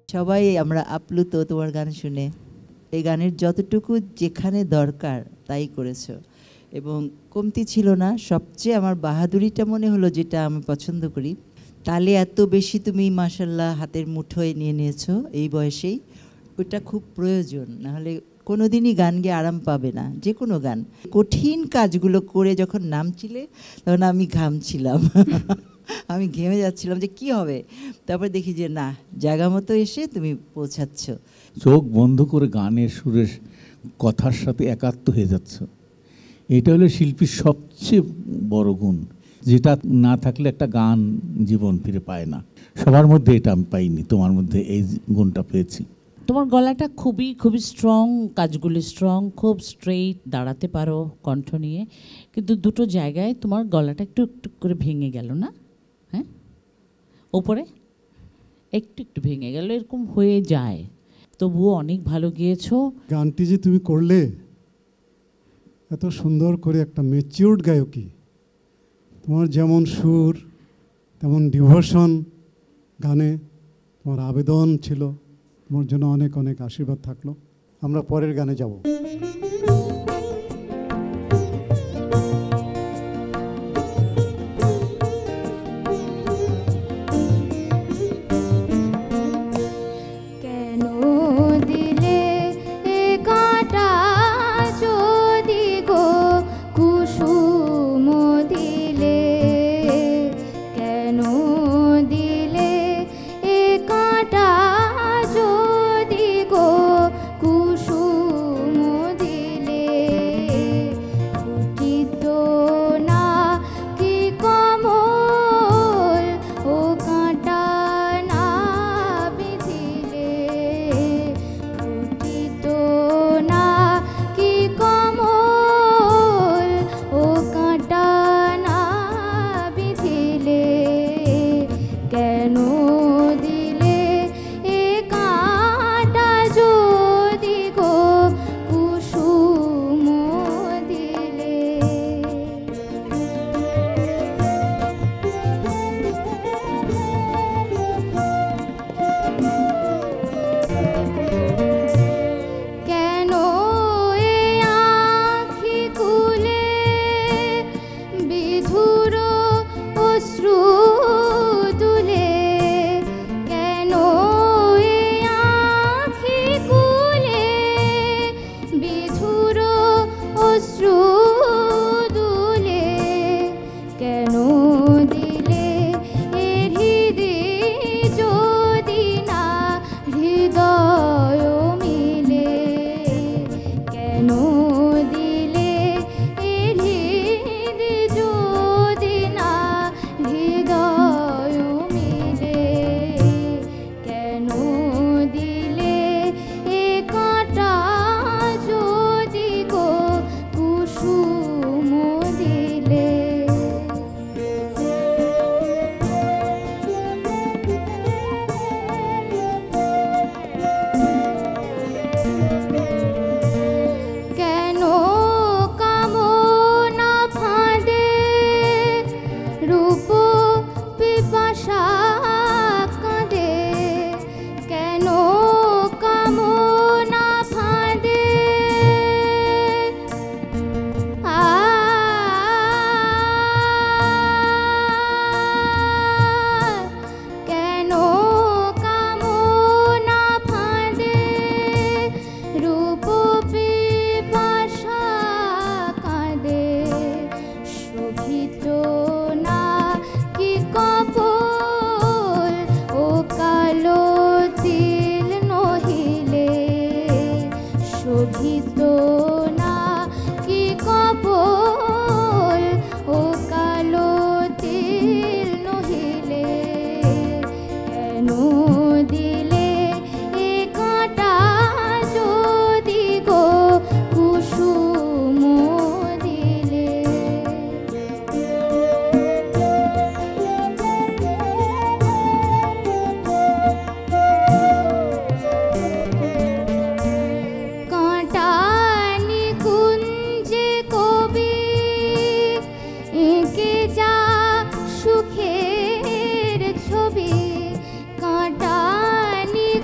সবাই আমরা আপ্লুত তোমার গান শুনে। এই গানের যতটুকু যেখানে দরকার তাই করেছো এবং কমতি ছিল না। সবচেয়ে আমার বাহাদুরিটা মনে হলো, যেটা আমি পছন্দ করি, তালে এত বেশি তুমি মাশাল্লাহ হাতের মুঠোয় নিয়ে নিয়েছো এই বয়সেই। ওটা খুব প্রয়োজন, নাহলে কোনোদিনই গান গেয়ে আরাম পাবে না। যে কোনো গান, কঠিন কাজগুলো করে যখন নামছিলে তখন আমি ঘামছিলাম আমি ঘেমে যাচ্ছিলাম যে কি হবে, তারপর দেখি যে না, জায়গা মতো এসে তুমি পৌঁছাচ্ছ। চোখ বন্ধ করে গানের সুরের কথার সাথে একাত্ম হয়ে যাচ্ছ। এটা হলো শিল্পীর সবচেয়ে বড় গুণ, যেটা না থাকলে একটা গান জীবন ফিরে পায় না। সবার মধ্যে এটা আমি পাইনি, তোমার মধ্যে এই গুণটা পেয়েছি। তোমার গলাটা খুবই খুবই স্ট্রং, কাজগুলি স্ট্রং, খুব স্ট্রেইট দাঁড়াতে পারো কণ্ঠ নিয়ে, কিন্তু দুটো জায়গায় তোমার গলাটা একটু একটু করে ভেঙে গেল না? হ্যাঁ, ওপরে একটু একটু ভেঙে গেল, এরকম হয়ে যায়। তবুও অনেক ভালো গিয়েছো। গানটি যে তুমি করলে এত সুন্দর করে, একটা ম্যাচিউরড গায়কী, তোমার যেমন সুর তেমন ডিভোশন গানে, তোমার আবেদন ছিল। তোমার জন্য অনেক অনেক আশীর্বাদ থাকলো। আমরা পরের গানে যাব। কেন দিলে এ কাঁটা যদি গো কুসুম দিলে, কেন দিলে এ কাঁটা যদি গো কুসুম দিলে।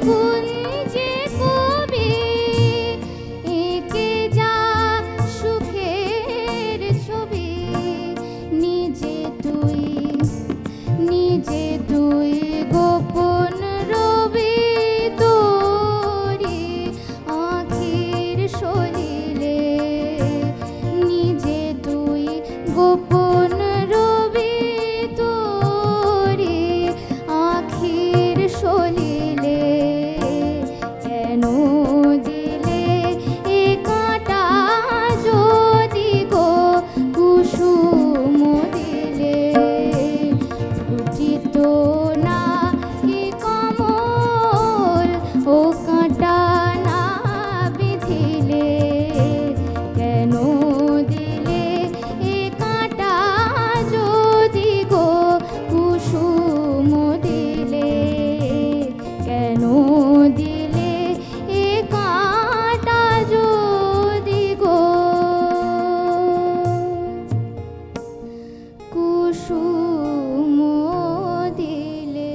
কুঞ্জে কবি এঁকে যা সুখের ছবি, নিজে তুই গোপন রবি তোরি আঁখির সলিলে, নিজে তুই গোপন রবি তোরি আঁখির সলিলে, কেন দিলে এ কাঁটা যদি গো কুসুম দিলে, ফুটিত না কি কমল ও কাঁটা না বিধিলে, কেন দিলে এ কাঁটা যদি গো কুসুম দিলে, কেন দিলে এ কাঁটা যদি গো কুসুম দিলে।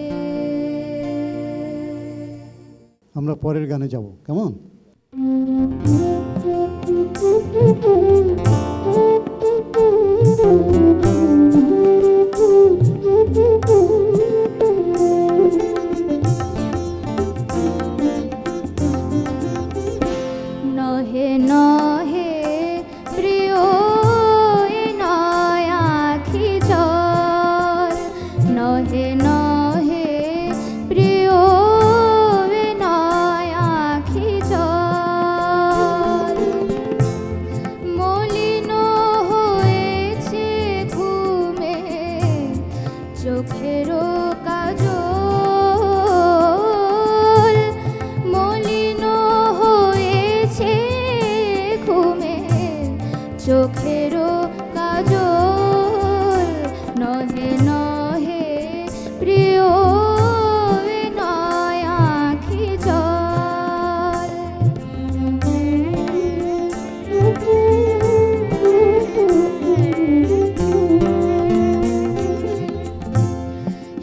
আমরা পরের গানে যাব, কেমন? নহে নহে প্রিয় এ নয় আখি জল, নহে নহে প্রিয় এ নয় আখি জল, মলিন হয়েছে ঘুমে চোখেরও কাজল, মলিন হয়েছে ঘুমে চোখেরও কাজল, নহে নহে প্রিয় এ নয় আখি জল।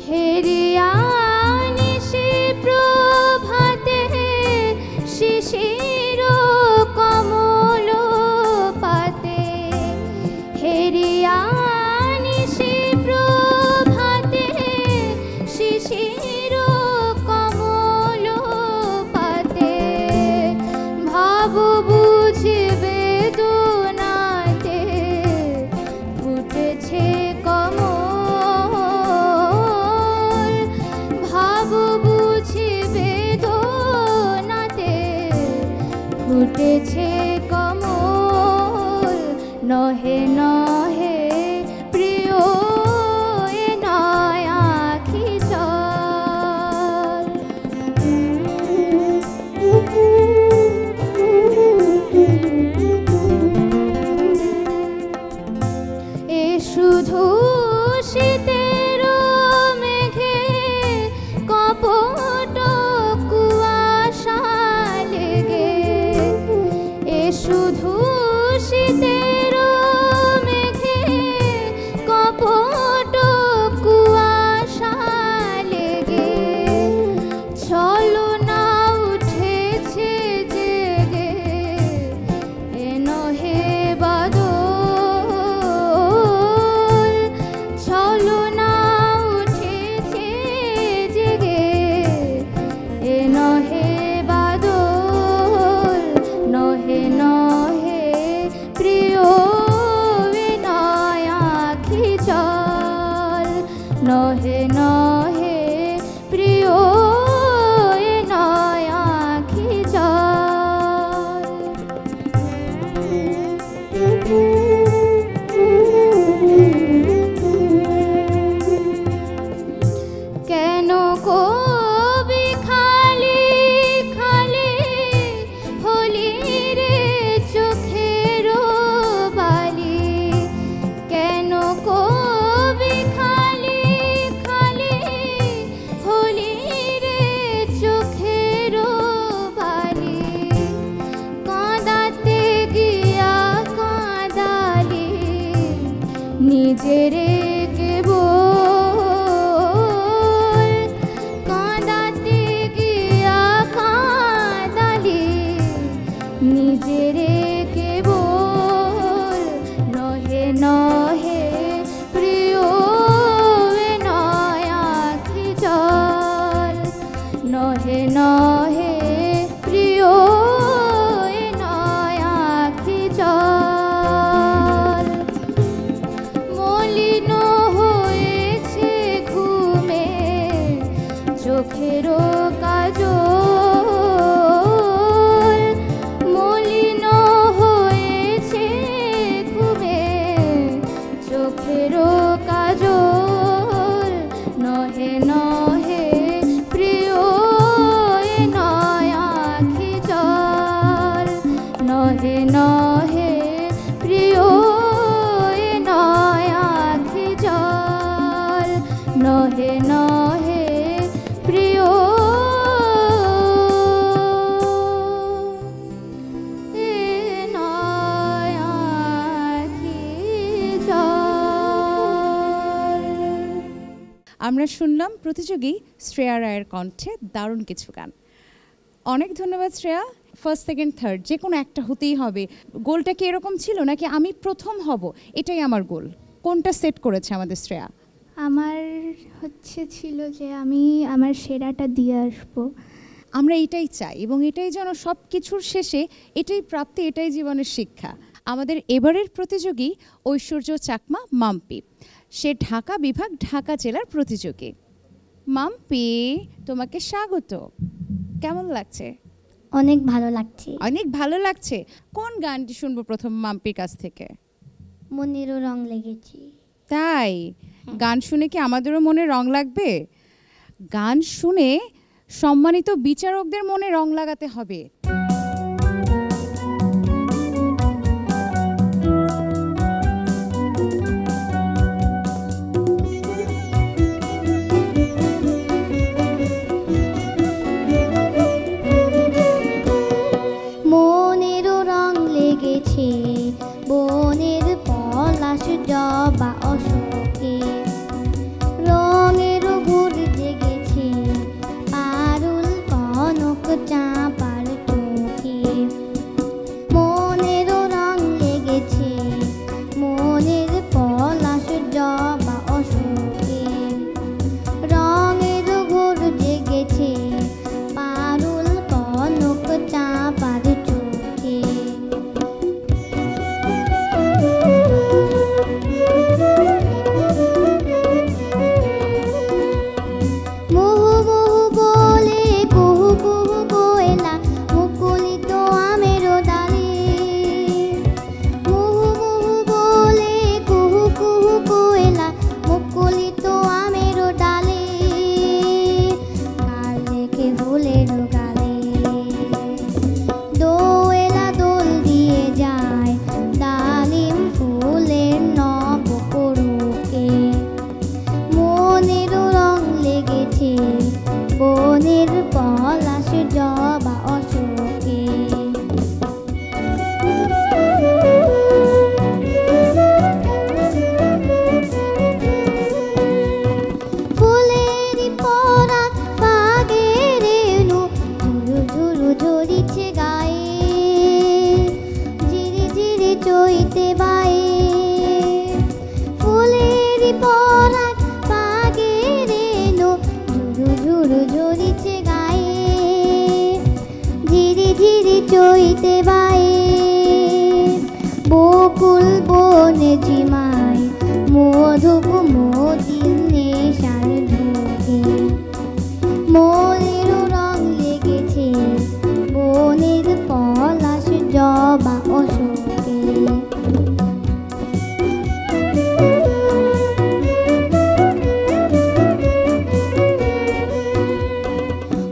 হেরিয়া নিশি প্রভাতে শিশির কমল পাতে, হেরিয়া নিশি প্রভাতে শিশির কমল পাতে, ভাব বুঝবে দোনাতে ফুটেছে কমল, ভাব বুঝবে দোনাতে ফুটেছে কমল, নহে নহে প্রিয় এ নয় আখি জল। এ শুধু শীতের মেঘে কপট কুয়াশা লেগে, এ শুধু শীতের আমরা শুনলাম প্রতিযোগী শ্রেয়া রায়ের কণ্ঠে দারুণ কিছু গান। অনেক ধন্যবাদ শ্রেয়া। ফার্স্ট, সেকেন্ড, থার্ড যে কোনো একটা হতেই হবে। গোলটা কি এরকম ছিল নাকি আমি প্রথম হব এটাই আমার গোল? কোনটা সেট করেছে আমাদের শ্রেয়া? আমার ছিল যে আমি আমার সেরাটা দিয়ে আসবো। আমরা এটাই চাই এবং এটাই যেন সব কিছুর শেষে এটাই প্রাপ্তি, এটাই জীবনের শিক্ষা। আমাদের এবারের প্রতিযোগী ঐশ্বর্য চাকমা মাম্পি। সে ঢাকা বিভাগ ঢাকা জেলার প্রতিযোগী। মাম্পি, তোমাকে স্বাগত। কেমন লাগছে? অনেক ভালো লাগছে। অনেক ভালো লাগছে। কোন গানটি শুনবো প্রথম মাম্পির কাছ থেকে? মনেরও রং লেগেছে। তাই গান শুনে কি আমাদেরও মনে রং লাগবে? গান শুনে সম্মানিত বিচারকদের মনে রং লাগাতে হবে। মনেরও রং লেগেছে বনের পলাশ জবা অশোকে, রঙেরও ঘুর জেগেছে পারুল কনক চাঁপার চোখে। মনেরও রং লেগেছে মনের পলাশ জবা অশোকে, রঙেরও ঘুর জেগেছে পারুল কনক চাঁপার চোখে। মুহু মুহু বলে কুহু কুহু কোয়েলা মুকুলিত আমেরও ডালে, মুহু মুহু বলে কুহু কুহু কোয়েলা মুকুলিত আমেরও ডালে, কাল রেখে ফুলেরও গালে। দোয়েলা দোল দিয়ে যায় ডালিম ফুলের নব পরুকে, মনেরও রং লেগেছে বনের পলাশ জবা অশোকে। ফুলেরই পরাগ বাগের রেণু ঝুরু ঝুরু ঝরিছে গায়ে, ঝিরি ঝিরি চইতে বায়ে। ফুলেরই পরাগ বাগের রেণু ঝুরু ঝুরু ঝরিছে গায়ে, ঝিরি ঝিরি চইতে বায়ে। বকুল বনে ঝিমায় মধুপ মতির নেশার ঢোকে, মনেরও রং লেগেছে বনের পলাশ জবা অশোকে।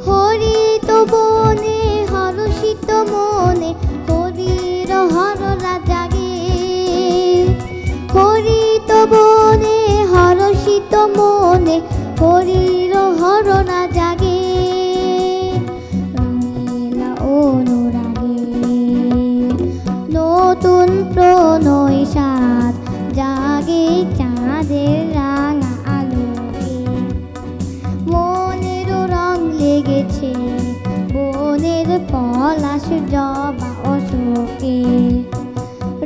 হরিত বনে হরষিত মনে হরির হরলা জাগে, হরিত বনে হরষিত মনে হরির হরলা জাগে, রঙিলা অনুরাগে নতুন প্রণয় সাজ জাগে চাঁদের রাঙা আলোকে। মনেরও রং লেগেছে বনের পলাশ জবা অশোকে,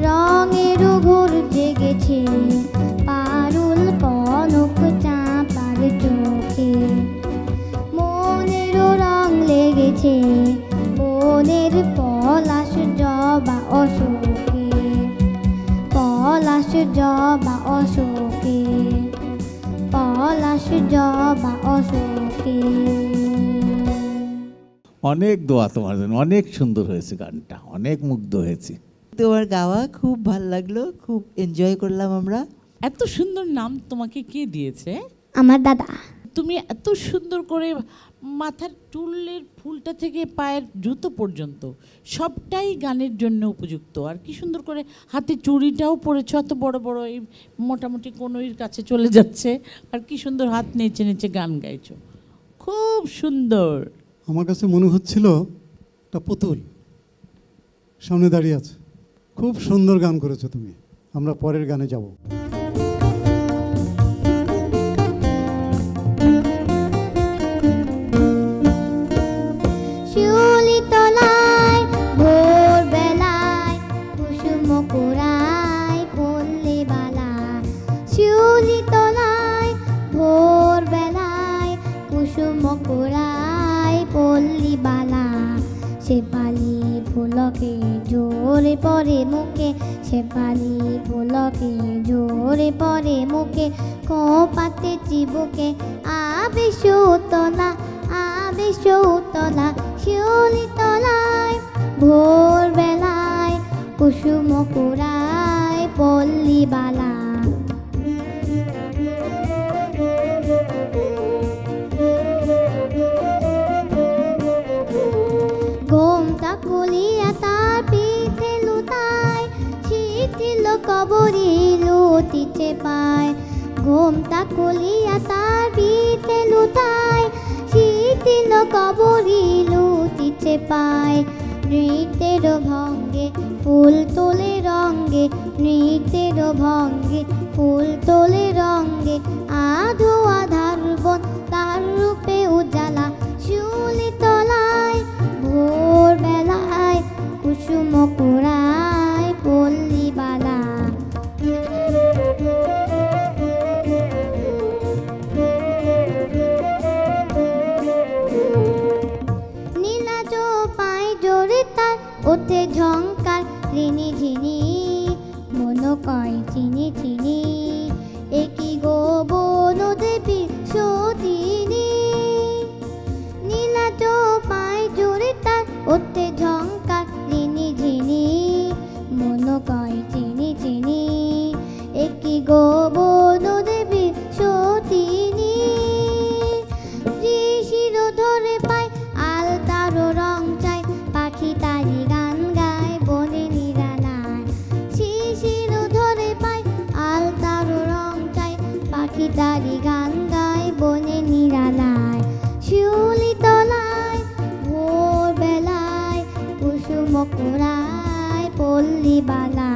রঙেরও ঘোর জেগেছে পারুল কনক চাঁপার চোখে। মনেরও রং লেগেছে বনের পলাশ জবা অশোকে, পলাশ জবা অশোকে, পলাশ জবা অশোকে। অনেক দোয়া তোমার জন্য, অনেক সুন্দর হয়েছে গানটা, অনেক মুগ্ধ হয়েছি। তোমার গাওয়া খুব ভালো লাগলো, খুব এনজয় করলাম আমরা। এত সুন্দর নাম তোমাকে কে দিয়েছে? আমার দাদা। তুমি এত সুন্দর করে মাথার চুলের ফুলটা থেকে পায়ের জুতো পর্যন্ত সবটাই গানের জন্য উপযুক্ত। আর কি সুন্দর করে হাতে চুড়িটাও পরেছ, এত বড় বড়, এই মোটামুটি কনুইর কাছে চলে যাচ্ছে, আর কি সুন্দর হাত নেচে নেচে গান গাইছো, খুব সুন্দর। আমার কাছে মনে হচ্ছিল একটা পুতুল সামনে দাঁড়িয়ে আছে। খুব সুন্দর গান করেছো তুমি। আমরা পরের গানে যাব। শেফালি ফুলকে জোরে পড়ে মুখে, শেফালি ফুলকে জোরে পড়ে মুখে, কপাতে চিবুকে আবেশ উতলা, আবেশ উতলা শিউলি তলায়, ভোরবেলায় কুসুম কুড়ায় পল্লী বালা। ঘোমটা খুলিয়া তার পিঠে লুতায়, শিথিল কবরী লুটিছে পায়। ঘোমটা খুলিয়া তার পিঠে লুতায়, শিথিল কবরী লুটিছে পায়। নৃত্যের ভঙ্গে ফুল তোলে রঙ্গে, নৃত্যের ভঙ্গে ফুল তোলে রঙ্গে, আধো আধার বন তার রূপে উজালা, শিউলি তলায় ভোরবেলায় কুসুম কুড়ায় পল্লী বালা। নীলাজ পায় জোরে তার ওঠে ঝংকার, রিনি ঝিনি মন কয় চিনি চিনি, একই গো বন দেবী সতিনী। নীলাজ পায় জোরে তার ওঠে ঝংকার, রিনি ঝিনি মন কয় চিনি চিনি, একই গো বন দেবী সতিনী। শিশির ধরে পায় আলতার রং চাই, পাখি তারি গান গায় বনে নিরালায়। শিশির ধরে পায় আলতার রং চাই, পাখি তারি গান গায় বনে নিরালায়। শিউলি তলায় ভোরবেলায় কুসুম কুড়ায় পল্লী বালা,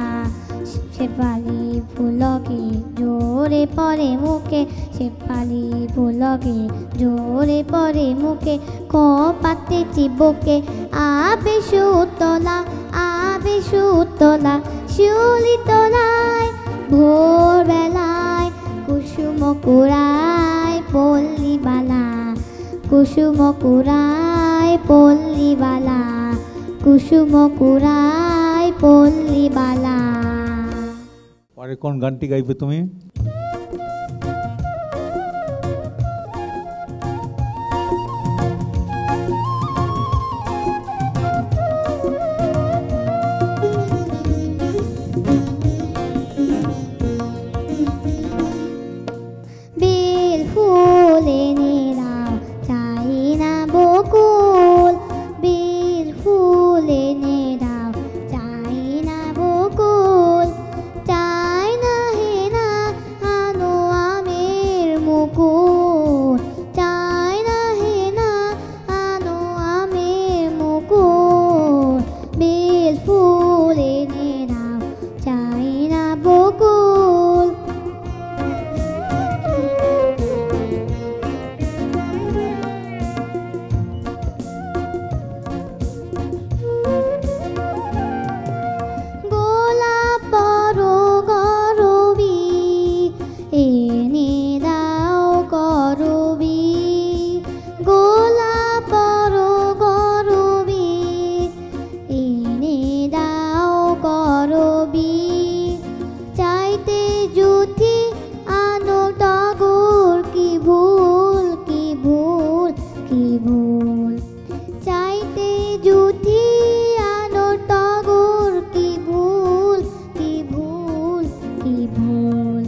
শেফালি ফুলকে জোরে পড়ে মুখে, শেফালি ফুলকে জোরে পড়ে মুখে, কপাতে চিবুকে আবেশ উতলা, আবেশ উতলা শিউলি তলায়, ভোরবেলায় কুসুম কুড়ায় পল্লী বালা, কুসুম কুড়ায় পল্লী বালা, কুসুম কুড়ায় পল্লী বালা। পরে কোন গানটি গাইবে তুমি? বেল ফুল এনে দাও চাই না বকুল, বেল ফুল এনে দাও চাই না বকুল, চাই না হে না আনো আমের মুকুল, চাই না হে না আনো আমের মুকুল, বেল ফুল এনে দাও চাই না বকুল। গোলাপ বড় গরবি এনে দাও করবি, গোলাপ বড় গরবি এনে দাও করবি, চাইতে জুথি আনো টগর কি ভুল কি ভুল কি ভুল, চাইতে জুথি আনো টগর কি ভুল কি ভুল কি ভুল,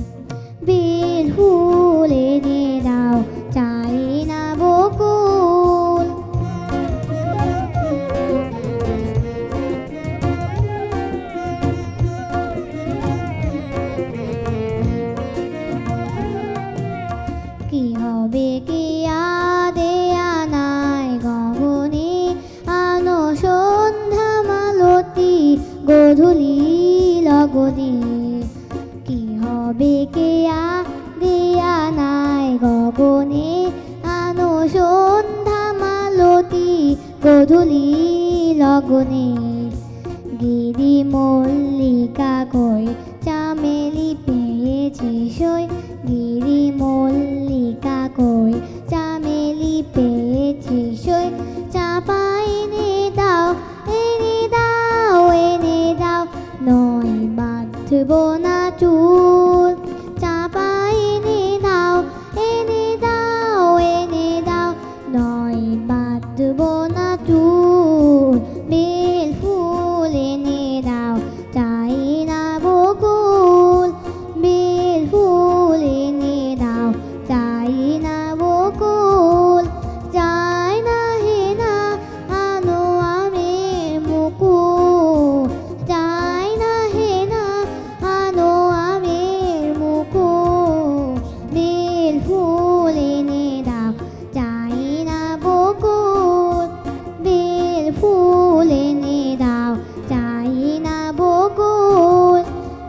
বেল ফুল এনে দাও চাই না বকুল। কি হবে কি আদেয়া নাই গগনে, আনো সন্ধ্যা মালতী গধূলি লগনে। কি হবে কে দেয়া নাই গগনে, আনো সন্ধ্যা মালতী গধূলি লগনে। গিরি মল্লিকা কই চামেলি পেয়েছি সই, গিরি মল্লিকা কই চামেলি পেয়েছি সই, চাপা এনে দাও বাঁধবো না চুল চাপা এনে দাও এনে দাও এনে দাও নয় বাঁধবো না চুল বেল ফুল এনে দাও চাই না বকুল বেল ফুল এনে দাও চাই না বকুল চাই না হে না আনো আমের মুকুল চাই না হে না আনো আমের মুকুল বেল ফুল এনে দাও চাই না বকুল বেল ফুল এনে দাও চাই না বকুল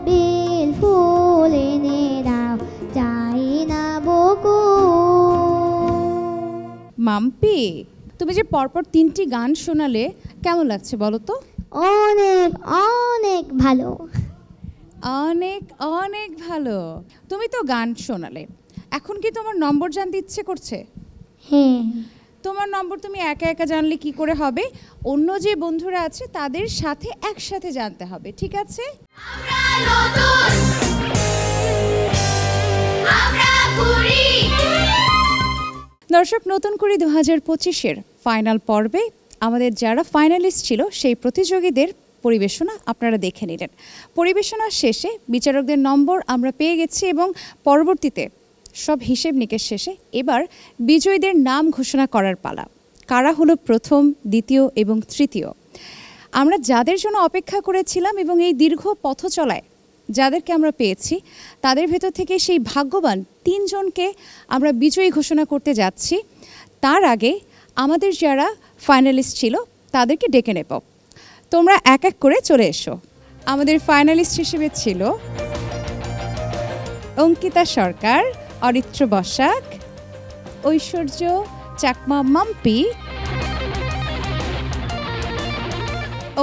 বেল ফুল এনে দাও চাই না বকুল। মাম্পি, তুমি যে পরপর 3টি গান শোনালে কেমন লাগছে বলো তো? অনেক অনেক ভালো। অনেক অনেক ভালো। তুমি তো গান শোনালে, এখন কি তোমার নম্বর জানতে ইচ্ছে করছে? হ্যাঁ। তোমার নম্বর তুমি একা একা জানলে কি করে হবে? অন্য যে বন্ধুরা আছে তাদের সাথে একসাথে জানতে হবে, ঠিক আছে? দর্শক, নতুন করে 2025-এর ফাইনাল পর্বে আমাদের যারা ফাইনালিস্ট ছিল সেই প্রতিযোগীদের পরিবেশনা আপনারা দেখে নিলেন। পরিবেশনার শেষে বিচারকদের নম্বর আমরা পেয়ে গেছি এবং পরবর্তীতে সব হিসেব নিকেশ শেষে এবার বিজয়ীদের নাম ঘোষণা করার পালা। কারা হলো প্রথম, দ্বিতীয় এবং তৃতীয়। আমরা যাদের জন্য অপেক্ষা করেছিলাম এবং এই দীর্ঘ পথ চলায় যাদেরকে আমরা পেয়েছি তাদের ভেতর থেকে সেই ভাগ্যবান 3 জনকে আমরা বিজয়ী ঘোষণা করতে যাচ্ছি। তার আগে আমাদের যারা ফাইনালিস্ট ছিল তাদেরকে ডেকে নেব। তোমরা এক এক করে চলে এসো। আমাদের ফাইনালিস্ট হিসেবে ছিল অঙ্কিতা সরকার, অরিত্র বসাক, ঐশ্বর্য চাকমা মাম্পি,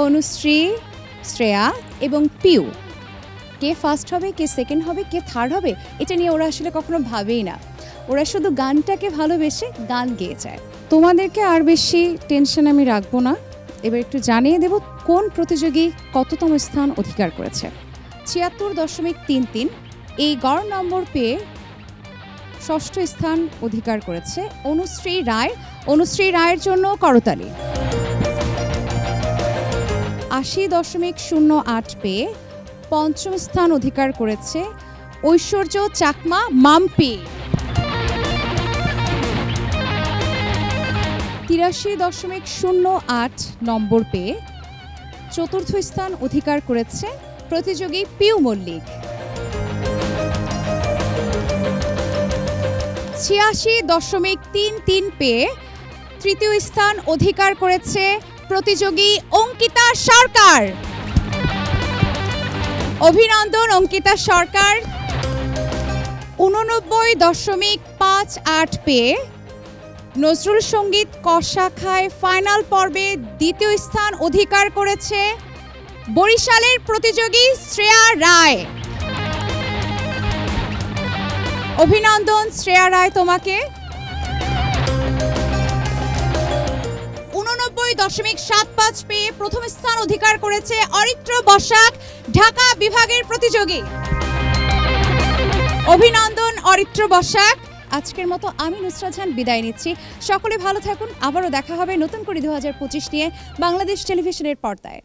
অনুশ্রী, শ্রেয়া এবং পিউ। কে ফার্স্ট হবে, কে সেকেন্ড হবে, কে থার্ড হবে এটা নিয়ে ওরা আসলে কখনো ভাবেই না। ওরা শুধু গানটাকে ভালোবেসে গান গেয়ে যায়। তোমাদেরকে আর বেশি টেনশন আমি রাখবো না। এবার একটু জানিয়ে দেব কোন প্রতিযোগী কততম স্থান অধিকার করেছে। 76.33 এই গড় নম্বর পেয়ে ষষ্ঠ স্থান অধিকার করেছে অনুশ্রী রায়। অনুশ্রী রায়ের জন্য করতালি। 80.08 পেয়ে পঞ্চম স্থান অধিকার করেছে ঐশ্বর্য চাকমা মাম্পি। 83.08 নম্বর পেয়ে চতুর্থ স্থান অধিকার করেছে প্রতিযোগী পিউ মল্লিক। 86.33 পেয়ে তৃতীয় স্থান অধিকার করেছে প্রতিযোগী অঙ্কিতা সরকার। অভিনন্দন অঙ্কিতা সরকার। 89.58 পেয়ে নজরুল সঙ্গীত ক শাখায় ফাইনাল পর্বে দ্বিতীয় স্থান অধিকার করেছে বরিশালের প্রতিযোগী শ্রেয়া রায়। অভিনন্দন শ্রেয়া রায় তোমাকে। 89.75 পেয়ে প্রথম স্থান অধিকার করেছে অরিত্র বসাক, ঢাকা বিভাগের প্রতিযোগী। অভিনন্দন অরিত্র বসাক। আজকের মতো আমি নুসরাত জাহান বিদায় নিচ্ছি। সকলে ভালো থাকুন। আবারও দেখা হবে নতুন করে 2025 নিয়ে বাংলাদেশ টেলিভিশনের পর্দায়।